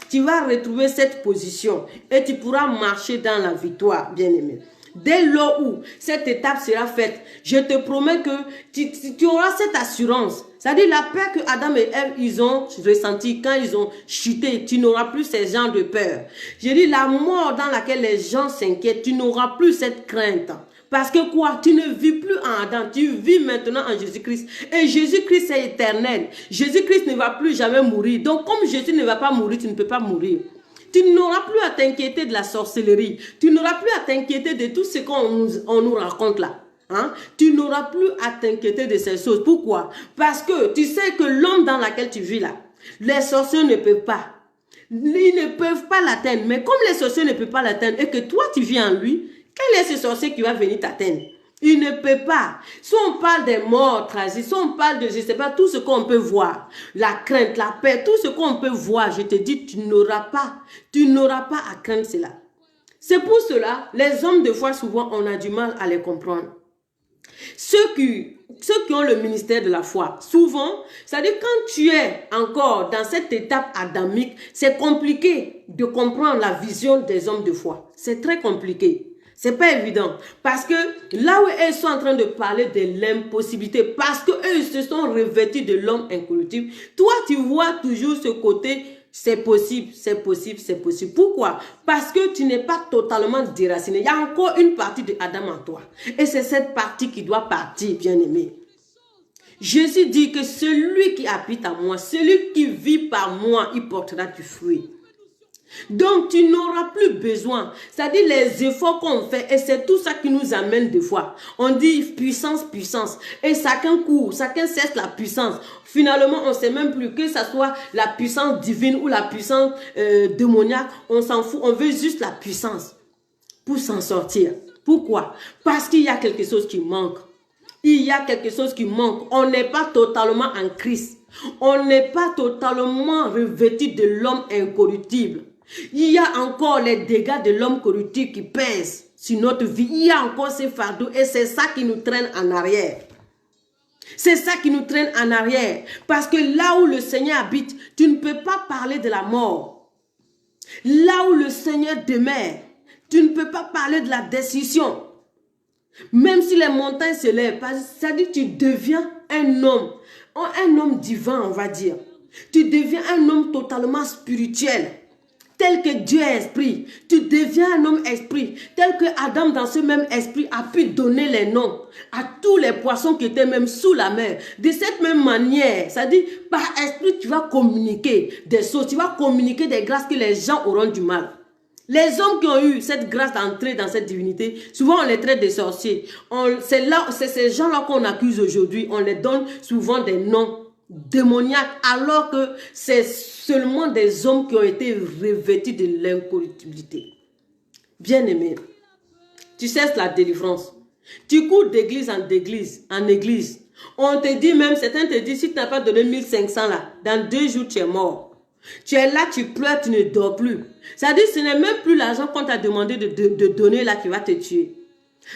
Tu vas retrouver cette position et tu pourras marcher dans la victoire, bien-aimé. Dès lors où cette étape sera faite, je te promets que tu auras cette assurance. C'est-à-dire la peur que Adam et Ève, ils ont ressenti quand ils ont chuté. Tu n'auras plus ce genre de peur. Je dis la mort dans laquelle les gens s'inquiètent, tu n'auras plus cette crainte. Parce que quoi? Tu ne vis plus en Adam, tu vis maintenant en Jésus-Christ. Et Jésus-Christ est éternel. Jésus-Christ ne va plus jamais mourir. Donc comme Jésus ne va pas mourir, tu ne peux pas mourir. Tu n'auras plus à t'inquiéter de la sorcellerie. Tu n'auras plus à t'inquiéter de tout ce qu'on nous raconte là. Hein? Tu n'auras plus à t'inquiéter de ces choses. Pourquoi? Parce que tu sais que l'homme dans lequel tu vis là, les sorciers ne peuvent pas. Ils ne peuvent pas l'atteindre. Mais comme les sorciers ne peuvent pas l'atteindre et que toi, tu vis en lui, quel est ce sorcier qui va venir t'atteindre? Il ne peut pas. Si on parle des morts tragiques, si on parle de, je ne sais pas, tout ce qu'on peut voir, la crainte, la paix, tout ce qu'on peut voir, je te dis, tu n'auras pas à craindre cela. C'est pour cela, les hommes de foi, souvent, on a du mal à les comprendre. Ceux qui ont le ministère de la foi, souvent, c'est-à-dire quand tu es encore dans cette étape adamique, c'est compliqué de comprendre la vision des hommes de foi. C'est très compliqué. C'est pas évident. Parce que là où ils sont en train de parler de l'impossibilité, parce qu'eux se sont revêtus de l'homme incorruptible, toi tu vois toujours ce côté, c'est possible, c'est possible, c'est possible. Pourquoi? Parce que tu n'es pas totalement déraciné. Il y a encore une partie de Adam en toi. Et c'est cette partie qui doit partir, bien-aimé. Jésus dit que celui qui habite en moi, celui qui vit par moi, il portera du fruit. Donc, tu n'auras plus besoin. C'est-à-dire les efforts qu'on fait, et c'est tout ça qui nous amène des fois. On dit puissance, puissance. Et chacun court, chacun cesse la puissance. Finalement, on ne sait même plus que ce soit la puissance divine ou la puissance démoniaque. On s'en fout, on veut juste la puissance pour s'en sortir. Pourquoi? Parce qu'il y a quelque chose qui manque. Il y a quelque chose qui manque. On n'est pas totalement en Christ. On n'est pas totalement revêtu de l'homme incorruptible. Il y a encore les dégâts de l'homme corruptible qui pèsent sur notre vie. Il y a encore ces fardeaux et c'est ça qui nous traîne en arrière. C'est ça qui nous traîne en arrière. Parce que là où le Seigneur habite, tu ne peux pas parler de la mort. Là où le Seigneur demeure, tu ne peux pas parler de la destruction. Même si les montagnes se lèvent, c'est-à-dire que tu deviens un homme divin, on va dire. Tu deviens un homme totalement spirituel. Tel que Dieu est esprit, tu deviens un homme esprit. Tel que Adam, dans ce même esprit, a pu donner les noms à tous les poissons qui étaient même sous la mer. De cette même manière, c'est-à-dire, par esprit, tu vas communiquer des choses, tu vas communiquer des grâces que les gens auront du mal. Les hommes qui ont eu cette grâce d'entrer dans cette divinité, souvent on les traite des sorciers. C'est ces gens-là qu'on accuse aujourd'hui. On les donne souvent des noms démoniaques, alors que c'est seulement des hommes qui ont été revêtus de l'incorruptibilité. Bien-aimé, tu cesses la délivrance. Tu cours d'église en église. On te dit même, certains te disent, si tu n'as pas donné 1500 là, dans 2 jours tu es mort. Tu es là, tu pleures, tu ne dors plus. C'est-à-dire ce n'est même plus l'argent qu'on t'a demandé de donner là qui va te tuer.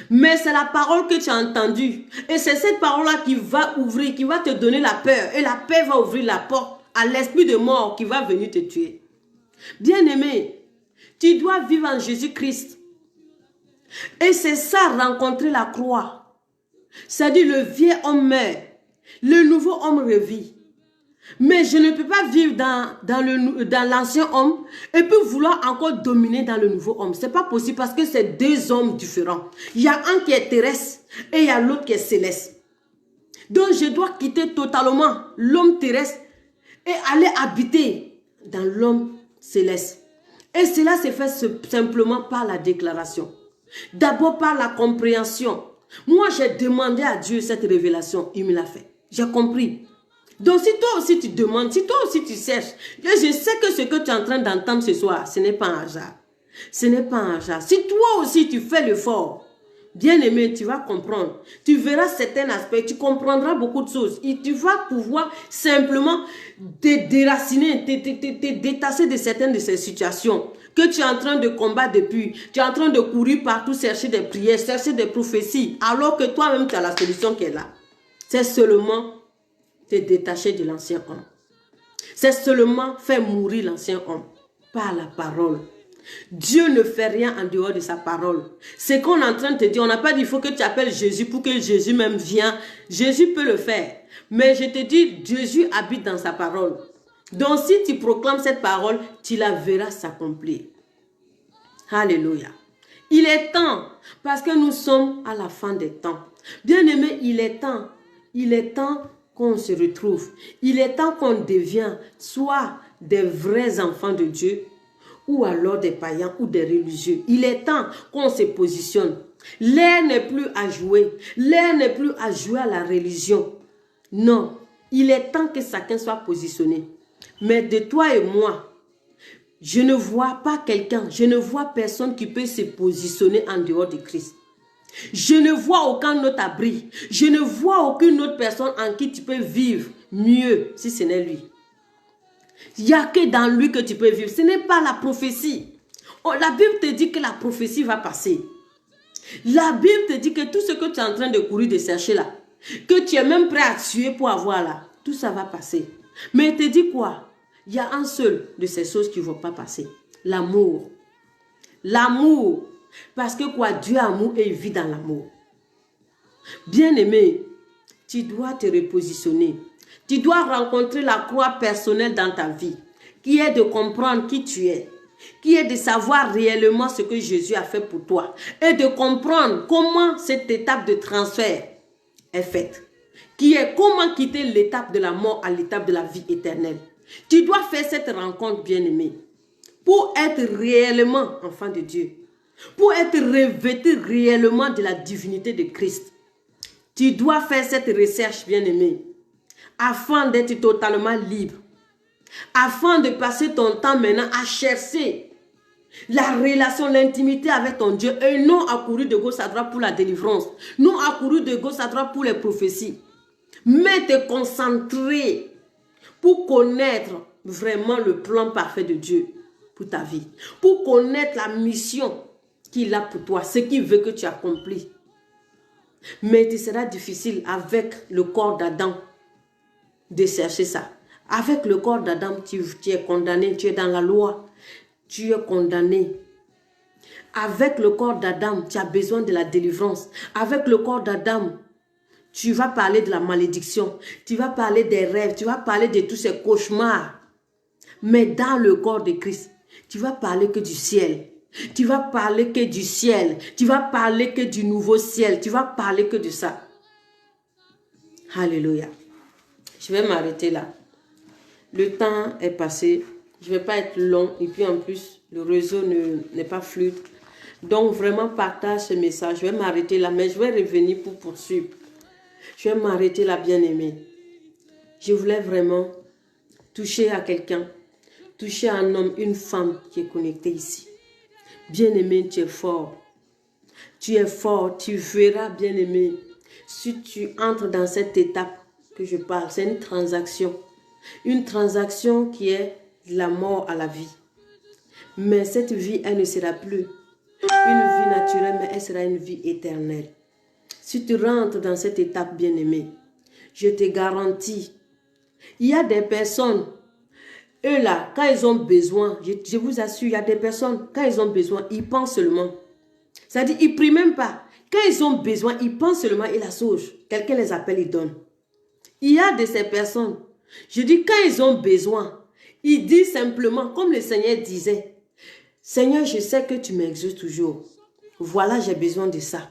Mais c'est la parole que tu as entendue. Et c'est cette parole-là qui va ouvrir, qui va te donner la peur. Et la peur va ouvrir la porte à l'esprit de mort qui va venir te tuer. Bien-aimé, tu dois vivre en Jésus-Christ. Et c'est ça, rencontrer la croix. C'est-à-dire le vieux homme meurt, le nouveau homme revit. Mais je ne peux pas vivre dans l'ancien homme et puis vouloir encore dominer dans le nouveau homme. Ce n'est pas possible parce que c'est 2 hommes différents. Il y a un qui est terrestre et il y a l'autre qui est céleste. Donc je dois quitter totalement l'homme terrestre et aller habiter dans l'homme céleste. Et cela se fait simplement par la déclaration. D'abord par la compréhension. Moi j'ai demandé à Dieu cette révélation, il me l'a fait. J'ai compris. Donc si toi aussi tu demandes, si toi aussi tu cherches, je sais que ce que tu es en train d'entendre ce soir, ce n'est pas un hasard. Ce n'est pas un hasard. Si toi aussi tu fais l'effort, bien aimé, tu vas comprendre. Tu verras certains aspects, tu comprendras beaucoup de choses. Et tu vas pouvoir simplement te déraciner, te détacher de certaines de ces situations que tu es en train de combattre depuis. Tu es en train de courir partout, chercher des prières, chercher des prophéties, alors que toi-même tu as la solution qui est là. C'est seulement te détacher de l'ancien homme. C'est seulement faire mourir l'ancien homme par la parole. Dieu ne fait rien en dehors de sa parole. C'est qu'on est en train de te dire, on n'a pas dit il faut que tu appelles Jésus pour que Jésus même vienne. Jésus peut le faire. Mais je te dis, Jésus habite dans sa parole. Donc si tu proclames cette parole, tu la verras s'accomplir. Alléluia. Il est temps, parce que nous sommes à la fin des temps. Bien-aimé, il est temps qu'on se retrouve. Il est temps qu'on devienne soit des vrais enfants de Dieu ou alors des païens ou des religieux. Il est temps qu'on se positionne. L'air n'est plus à jouer. L'air n'est plus à jouer à la religion. Non, il est temps que chacun soit positionné. Mais de toi et moi, Je ne vois pas quelqu'un, je ne vois personne qui peut se positionner en dehors de Christ. Je ne vois aucun autre abri. Je ne vois aucune autre personne en qui tu peux vivre mieux si ce n'est lui. Il n'y a que dans lui que tu peux vivre. Ce n'est pas la prophétie. Oh, la Bible te dit que la prophétie va passer. La Bible te dit que tout ce que tu es en train de courir, de chercher là, que tu es même prêt à tuer pour avoir là, tout ça va passer. Mais il te dit quoi? Il y a un seul de ces choses qui ne vont pas passer. L'amour. L'amour. Parce que quoi? Dieu est amour et il vit dans l'amour. Bien-aimé, tu dois te repositionner. Tu dois rencontrer la croix personnelle dans ta vie, qui est de comprendre qui tu es, qui est de savoir réellement ce que Jésus a fait pour toi et de comprendre comment cette étape de transfert est faite, qui est comment quitter l'étape de la mort à l'étape de la vie éternelle. Tu dois faire cette rencontre, bien-aimé, pour être réellement enfant de Dieu, pour être revêtu réellement de la divinité de Christ. Tu dois faire cette recherche, bien-aimé, afin d'être totalement libre, afin de passer ton temps maintenant à chercher la relation, l'intimité avec ton Dieu et non à courir de gauche à droite pour la délivrance, non à courir de gauche à droite pour les prophéties, mais te concentrer pour connaître vraiment le plan parfait de Dieu pour ta vie, pour connaître la mission qu'il a pour toi, ce qu'il veut que tu accomplisses. Mais il sera difficile avec le corps d'Adam de chercher ça. Avec le corps d'Adam, tu es condamné, tu es dans la loi, tu es condamné. Avec le corps d'Adam, tu as besoin de la délivrance. Avec le corps d'Adam, tu vas parler de la malédiction, tu vas parler des rêves, tu vas parler de tous ces cauchemars. Mais dans le corps de Christ, tu vas parler que du ciel. Tu vas parler que du ciel. Tu vas parler que du nouveau ciel. Tu vas parler que de ça. Alléluia. Je vais m'arrêter là. Le temps est passé. Je ne vais pas être long. Et puis en plus, le réseau n'est pas fluide. Donc vraiment, partage ce message. Je vais m'arrêter là. Mais je vais revenir pour poursuivre. Je vais m'arrêter là, bien-aimé. Je voulais vraiment toucher à quelqu'un. Toucher à un homme, une femme qui est connectée ici. Bien-aimé, tu es fort. Tu es fort. Tu verras, bien-aimé, si tu entres dans cette étape que je parle, c'est une transaction. Une transaction qui est de la mort à la vie. Mais cette vie, elle ne sera plus une vie naturelle, mais elle sera une vie éternelle. Si tu rentres dans cette étape, bien-aimé, je te garantis, il y a des personnes, eux là, quand ils ont besoin, je vous assure, il y a des personnes, quand ils ont besoin, ils pensent seulement. C'est-à-dire, ils ne prient même pas. Quand ils ont besoin, ils pensent seulement et la sauge. Quelqu'un les appelle, ils donnent. Il y a de ces personnes, je dis, quand ils ont besoin, ils disent simplement, comme le Seigneur disait, Seigneur, je sais que tu m'exauces toujours. Voilà, j'ai besoin de ça.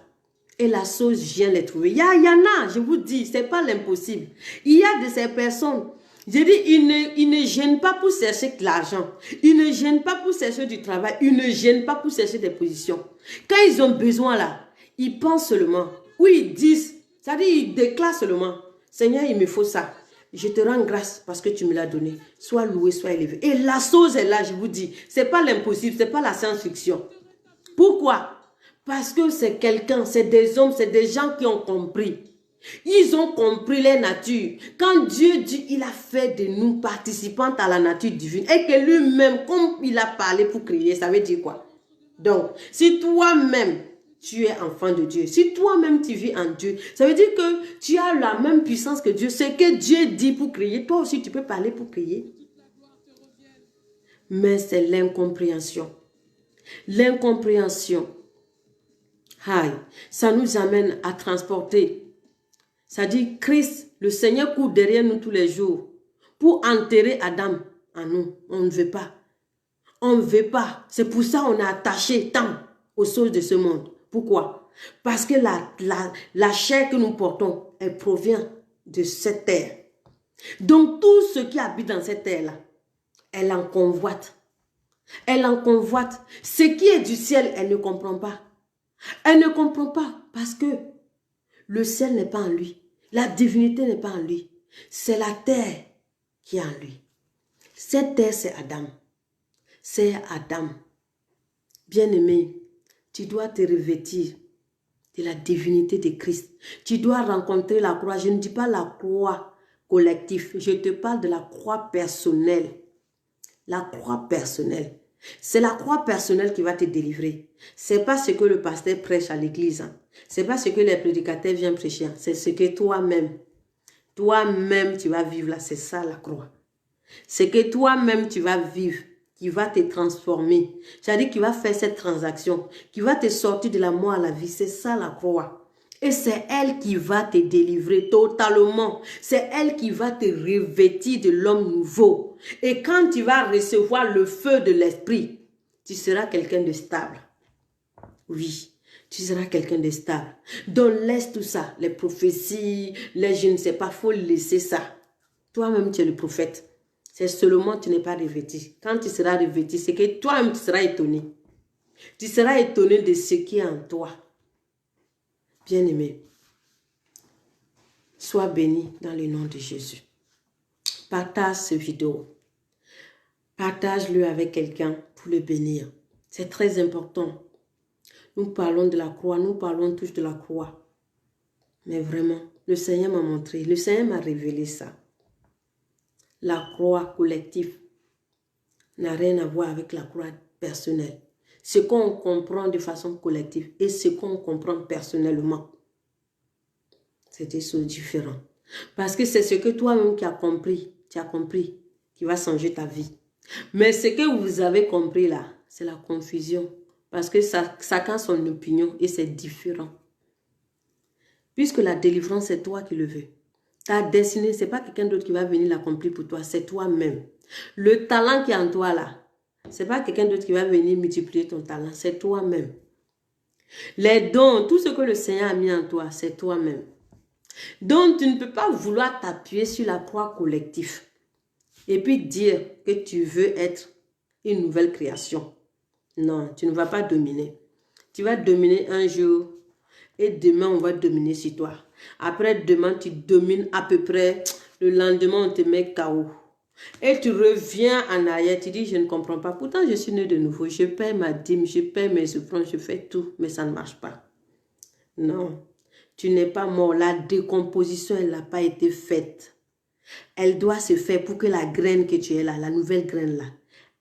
Et la sauce vient les trouver. Il y en a, je vous dis, ce n'est pas l'impossible. Il y a de ces personnes, je dis, ils ne gênent pas pour chercher de l'argent. Ils ne gênent pas pour chercher du travail. Ils ne gênent pas pour chercher des positions. Quand ils ont besoin là, ils pensent seulement. Ou ils disent, c'est-à-dire ils déclarent seulement, Seigneur, il me faut ça. Je te rends grâce parce que tu me l'as donné. Sois loué, sois élevé. Et la chose est là, je vous dis. Ce n'est pas l'impossible, ce n'est pas la science-fiction. Pourquoi? Parce que c'est quelqu'un, c'est des hommes, c'est des gens qui ont compris. Ils ont compris leur nature. Quand Dieu dit, il a fait de nous participants à la nature divine. Et que lui-même, comme il a parlé pour créer, ça veut dire quoi? Donc, si toi-même, tu es enfant de Dieu, si toi-même tu vis en Dieu, ça veut dire que tu as la même puissance que Dieu. Ce que Dieu dit pour créer, toi aussi tu peux parler pour créer. Mais c'est l'incompréhension. L'incompréhension. Aïe, ça nous amène à transporter. Ça dit Christ, le Seigneur court derrière nous tous les jours pour enterrer Adam en nous. On ne veut pas. On ne veut pas. C'est pour ça qu'on est attaché tant aux choses de ce monde. Pourquoi? Parce que la chair que nous portons, elle provient de cette terre. Donc tout ce qui habite dans cette terre-là, elle en convoite. Elle en convoite. Ce qui est du ciel, elle ne comprend pas. Elle ne comprend pas parce que le ciel n'est pas en lui. La divinité n'est pas en lui. C'est la terre qui est en lui. Cette terre, c'est Adam. c'est Adam. Bien-aimé, tu dois te revêtir de la divinité de Christ. Tu dois rencontrer la croix. Je ne dis pas la croix collective, je te parle de la croix personnelle. La croix personnelle. C'est la croix personnelle qui va te délivrer. C'est pas ce que le pasteur prêche à l'église. Hein. C'est pas ce que les prédicateurs viennent prêcher. Hein. C'est ce que toi-même tu vas vivre là. C'est ça la croix. C'est que toi-même tu vas vivre, qui va te transformer. C'est-à-dire qui va faire cette transaction, qui va te sortir de la mort à la vie. C'est ça la croix. Et c'est elle qui va te délivrer totalement. C'est elle qui va te revêtir de l'homme nouveau. Et quand tu vas recevoir le feu de l'esprit, tu seras quelqu'un de stable. Oui, tu seras quelqu'un de stable. Donc laisse tout ça, les prophéties, les je ne sais pas, il faut laisser ça. Toi-même, tu es le prophète. C'est seulement tu n'es pas revêtu. Quand tu seras revêtu, c'est que toi-même, tu seras étonné. Tu seras étonné de ce qui est en toi. Bien-aimé, sois béni dans le nom de Jésus. Partage cette vidéo. Partage-le avec quelqu'un pour le bénir. C'est très important. Nous parlons de la croix, nous parlons tous de la croix. Mais vraiment, le Seigneur m'a montré, le Seigneur m'a révélé ça. La croix collective n'a rien à voir avec la croix personnelle. Ce qu'on comprend de façon collective et ce qu'on comprend personnellement, c'est des choses différentes. Parce que c'est ce que toi-même tu as compris, qui va changer ta vie. Mais ce que vous avez compris là, c'est la confusion. Parce que chacun a son opinion et c'est différent. Puisque la délivrance, c'est toi qui le veux. Ta destinée, ce n'est pas quelqu'un d'autre qui va venir l'accomplir pour toi, c'est toi-même. Le talent qui est en toi là, ce n'est pas quelqu'un d'autre qui va venir multiplier ton talent, c'est toi-même. Les dons, tout ce que le Seigneur a mis en toi, c'est toi-même. Donc, tu ne peux pas vouloir t'appuyer sur la croix collective et puis dire que tu veux être une nouvelle création. Non, tu ne vas pas dominer. Tu vas dominer un jour et demain, on va dominer sur toi. Après, demain, tu domines à peu près. Le lendemain, on te met KO. Et tu reviens en arrière, tu dis, je ne comprends pas. Pourtant, je suis né de nouveau. Je paie ma dîme, je paie mes offrandes, je fais tout, mais ça ne marche pas. Non, tu n'es pas mort. La décomposition, elle n'a pas été faite. Elle doit se faire pour que la graine que tu es là, la nouvelle graine là,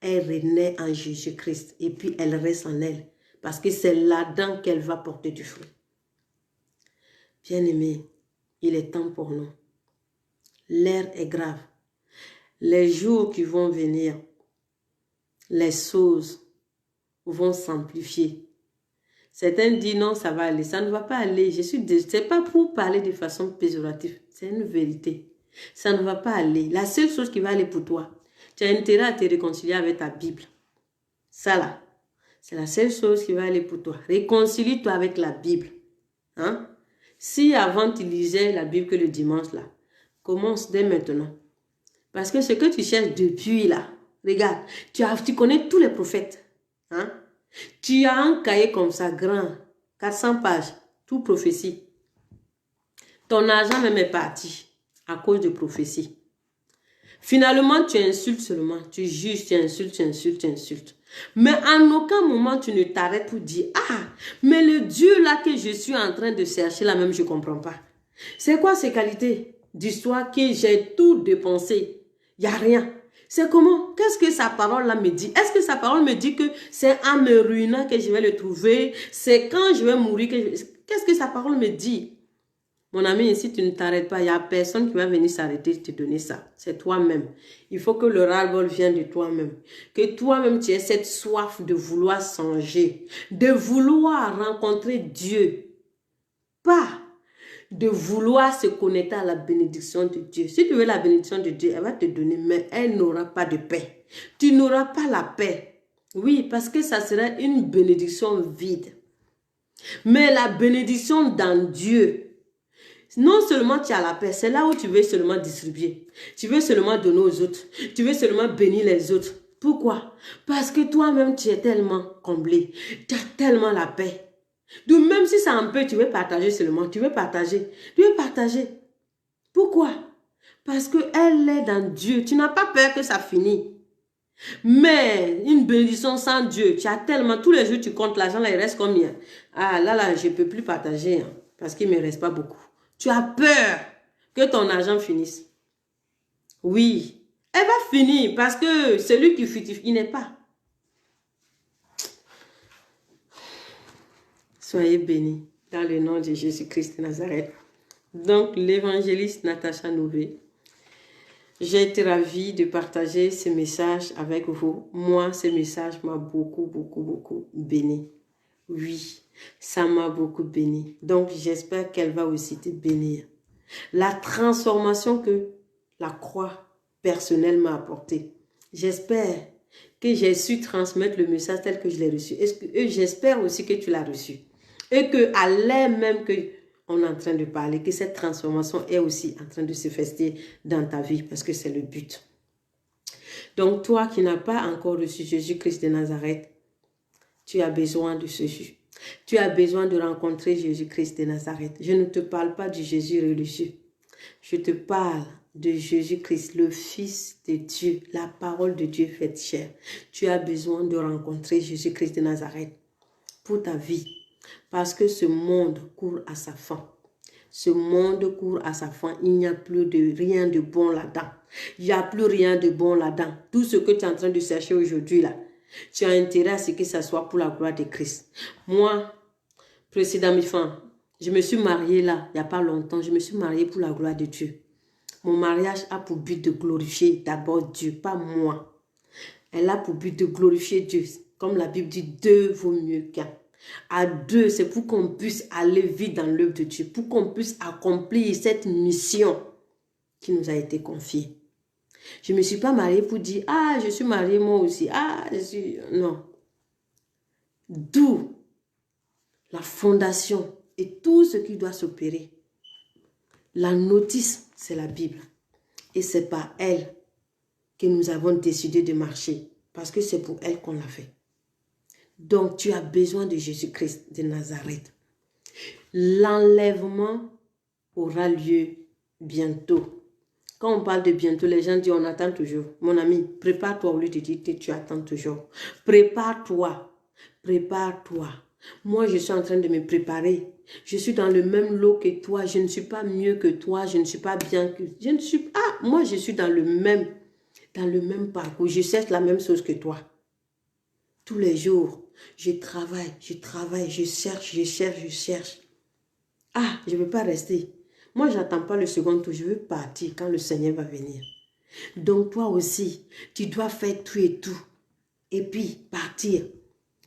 elle renaît en Jésus-Christ. Et puis, elle reste en elle. Parce que c'est là-dedans qu'elle va porter du fruit. Bien-aimé, il est temps pour nous. L'heure est grave. Les jours qui vont venir, les choses vont s'amplifier. Certains disent non, ça va aller. Ça ne va pas aller. Ce n'est pas pour parler de façon péjorative. C'est une vérité. Ça ne va pas aller. La seule chose qui va aller pour toi, tu as intérêt à te réconcilier avec ta Bible. Ça là, c'est la seule chose qui va aller pour toi. Réconcilie-toi avec la Bible. Hein? Si avant tu lisais la Bible que le dimanche là, commence dès maintenant. Parce que ce que tu cherches depuis là, regarde, tu connais tous les prophètes. Hein? Tu as un cahier comme ça, grand, 400 pages, tout prophétie. Ton argent même est parti à cause de prophétie. Finalement, tu insultes seulement, tu juges, tu insultes, tu insultes, tu insultes. Mais en aucun moment, tu ne t'arrêtes pour dire, ah, mais le Dieu là que je suis en train de chercher là même, je ne comprends pas. C'est quoi ces qualités d'histoire que j'ai tout dépensé? Il n'y a rien. C'est comment? Qu'est-ce que sa parole là me dit? Est-ce que sa parole me dit que c'est en me ruinant que je vais le trouver? C'est quand je vais mourir que Qu'est-ce que sa parole me dit? Mon ami, si tu ne t'arrêtes pas, il n'y a personne qui va venir s'arrêter de te donner ça. C'est toi-même. Il faut que le ras-le-bol vienne de toi-même. Que toi-même, tu aies cette soif de vouloir changer, de vouloir rencontrer Dieu. Pas de vouloir se connecter à la bénédiction de Dieu. Si tu veux la bénédiction de Dieu, elle va te donner, mais elle n'aura pas de paix. Tu n'auras pas la paix. Oui, parce que ça sera une bénédiction vide. Mais la bénédiction dans Dieu, non seulement tu as la paix, c'est là où tu veux seulement distribuer. Tu veux seulement donner aux autres. Tu veux seulement bénir les autres. Pourquoi? Parce que toi-même, tu es tellement comblé. Tu as tellement la paix. Donc même si c'est un peu, tu veux partager seulement. Tu veux partager. Tu veux partager. Pourquoi? Parce qu'elle est dans Dieu. Tu n'as pas peur que ça finisse. Mais une bénédiction sans Dieu, tu as tellement, tous les jours tu comptes l'argent, là il reste combien? Ah là, je ne peux plus partager hein, parce qu'il ne me reste pas beaucoup. Tu as peur que ton argent finisse. Oui, elle va finir parce que celui qui fuit, il n'est pas. Soyez bénis dans le nom de Jésus-Christ de Nazareth. Donc, l'évangéliste Natacha Nouvé. J'ai été ravie de partager ce message avec vous. Moi, ce message m'a beaucoup béni. Oui, ça m'a beaucoup béni. Donc, j'espère qu'elle va aussi te bénir. La transformation que la croix personnelle m'a apportée. J'espère que j'ai su transmettre le message tel que je l'ai reçu. J'espère aussi que tu l'as reçu. Et qu'à l'heure même que on est en train de parler, que cette transformation est aussi en train de se fester dans ta vie, parce que c'est le but. Donc, toi qui n'as pas encore reçu Jésus-Christ de Nazareth, tu as besoin de ce jus. Tu as besoin de rencontrer Jésus-Christ de Nazareth. Je ne te parle pas du Jésus religieux. Je te parle de Jésus-Christ, le Fils de Dieu, la parole de Dieu faite chair. Tu as besoin de rencontrer Jésus-Christ de Nazareth pour ta vie. Parce que ce monde court à sa fin. Ce monde court à sa fin. Il n'y a plus rien de bon là-dedans. Il n'y a plus rien de bon là-dedans. Tout ce que tu es en train de chercher aujourd'hui là, tu as intérêt à ce que ça soit pour la gloire de Christ. Moi, président Mifan, je me suis mariée là, il n'y a pas longtemps. Je me suis mariée pour la gloire de Dieu. Mon mariage a pour but de glorifier d'abord Dieu, pas moi. Elle a pour but de glorifier Dieu. Comme la Bible dit, deux vaut mieux qu'un. À deux, c'est pour qu'on puisse aller vite dans l'œuvre de Dieu, pour qu'on puisse accomplir cette mission qui nous a été confiée. Je ne me suis pas mariée pour dire, ah, je suis mariée moi aussi, ah, je suis... Non. D'où la fondation et tout ce qui doit s'opérer. La notice, c'est la Bible. Et c'est par elle que nous avons décidé de marcher, parce que c'est pour elle qu'on l'a fait. Donc, tu as besoin de Jésus-Christ de Nazareth. L'enlèvement aura lieu bientôt. Quand on parle de bientôt, les gens disent on attend toujours. Mon ami, prépare-toi au lieu de dire que tu attends toujours. Prépare-toi. Prépare-toi. Moi, je suis en train de me préparer. Je suis dans le même lot que toi. Je ne suis pas mieux que toi. Je ne suis pas bien que... Je ne suis pas... Ah, moi, je suis dans le même parcours. Je cherche la même chose que toi. Tous les jours, je travaille, je cherche. Ah, je ne veux pas rester. Moi, je n'attends pas le second tour. Je veux partir quand le Seigneur va venir. Donc, toi aussi, tu dois faire tout et tout. Et puis, partir.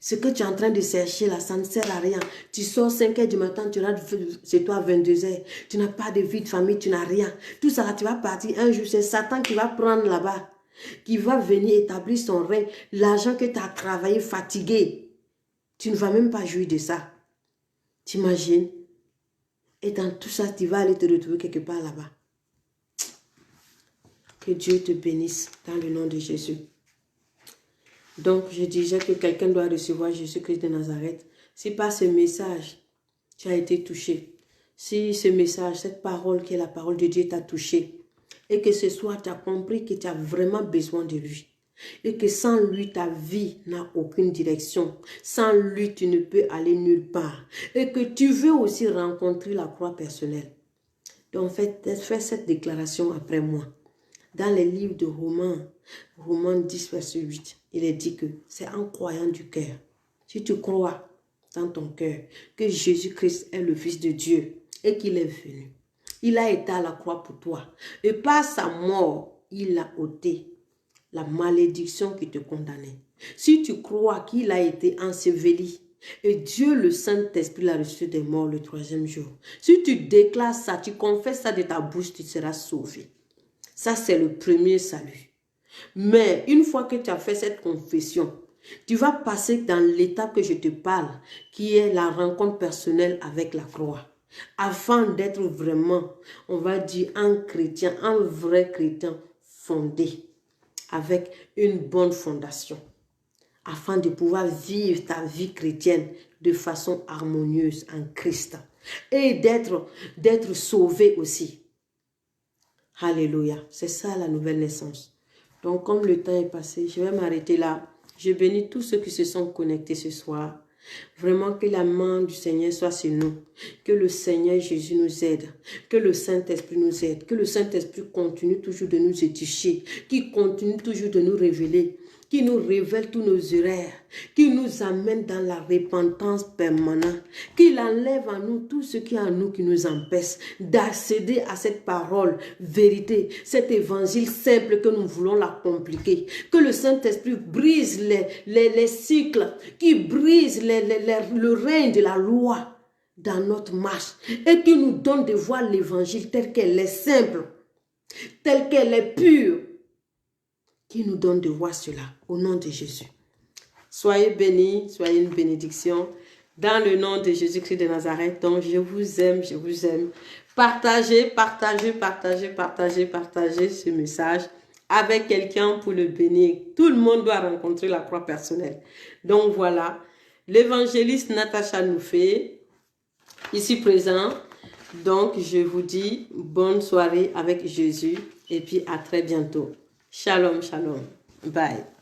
Ce que tu es en train de chercher là, ça ne sert à rien. Tu sors 5 h du matin, tu rentres chez toi à 22 h. Tu n'as pas de vie de famille, tu n'as rien. Tout ça là, tu vas partir un jour. C'est Satan qui va prendre là-bas, qui va venir établir son règne. L'argent que tu as travaillé fatigué, tu ne vas même pas jouir de ça. T'imagines? Et dans tout ça, tu vas aller te retrouver quelque part là-bas. Que Dieu te bénisse dans le nom de Jésus. Donc, je disais que quelqu'un doit recevoir Jésus-Christ de Nazareth. Si par ce message, tu as été touché, si ce message, cette parole qui est la parole de Dieu t'a touché, et que ce soir, tu as compris que tu as vraiment besoin de lui, et que sans lui, ta vie n'a aucune direction, sans lui, tu ne peux aller nulle part, et que tu veux aussi rencontrer la croix personnelle. Donc, fais cette déclaration après moi. Dans les livres de Romains 10, verset 8, il est dit que c'est en croyant du cœur. Si tu crois dans ton cœur que Jésus-Christ est le Fils de Dieu et qu'il est venu, il a été à la croix pour toi. Et par sa mort, il a ôté la malédiction qui te condamnait. Si tu crois qu'il a été enseveli et Dieu le Saint-Esprit l'a reçu des morts le 3e jour, si tu déclares ça, tu confesses ça de ta bouche, tu seras sauvé. Ça, c'est le premier salut. Mais une fois que tu as fait cette confession, tu vas passer dans l'étape que je te parle, qui est la rencontre personnelle avec la croix. Afin d'être vraiment, on va dire, un chrétien, un vrai chrétien fondé, avec une bonne fondation. Afin de pouvoir vivre ta vie chrétienne de façon harmonieuse en Christ. Et d'être sauvé aussi. Alléluia. C'est ça la nouvelle naissance. Donc, comme le temps est passé, je vais m'arrêter là. Je bénis tous ceux qui se sont connectés ce soir. Vraiment que la main du Seigneur soit sur nous. Que le Seigneur Jésus nous aide. Que le Saint-Esprit nous aide. Que le Saint-Esprit continue toujours de nous édifier. Qui continue toujours de nous révéler. Qui nous révèle tous nos erreurs. Qui nous amène dans la repentance permanente. Qu'il enlève à nous tout ce qui est en nous qui nous empêche d'accéder à cette parole, vérité, cet évangile simple que nous voulons la compliquer. Que le Saint-Esprit brise les cycles, qui brise le règne de la loi dans notre marche et qui nous donne de voir l'évangile tel qu'elle est simple, tel qu'elle est pure, qui nous donne de voir cela au nom de Jésus. Soyez bénis, soyez une bénédiction dans le nom de Jésus-Christ de Nazareth. Donc je vous aime, je vous aime. Partagez, partagez, partagez, partagez, partagez ce message avec quelqu'un pour le bénir. Tout le monde doit rencontrer la croix personnelle. Donc voilà, l'évangéliste Natacha Noufé, ici présent. Donc je vous dis bonne soirée avec Jésus et puis à très bientôt. Shalom, shalom. Bye.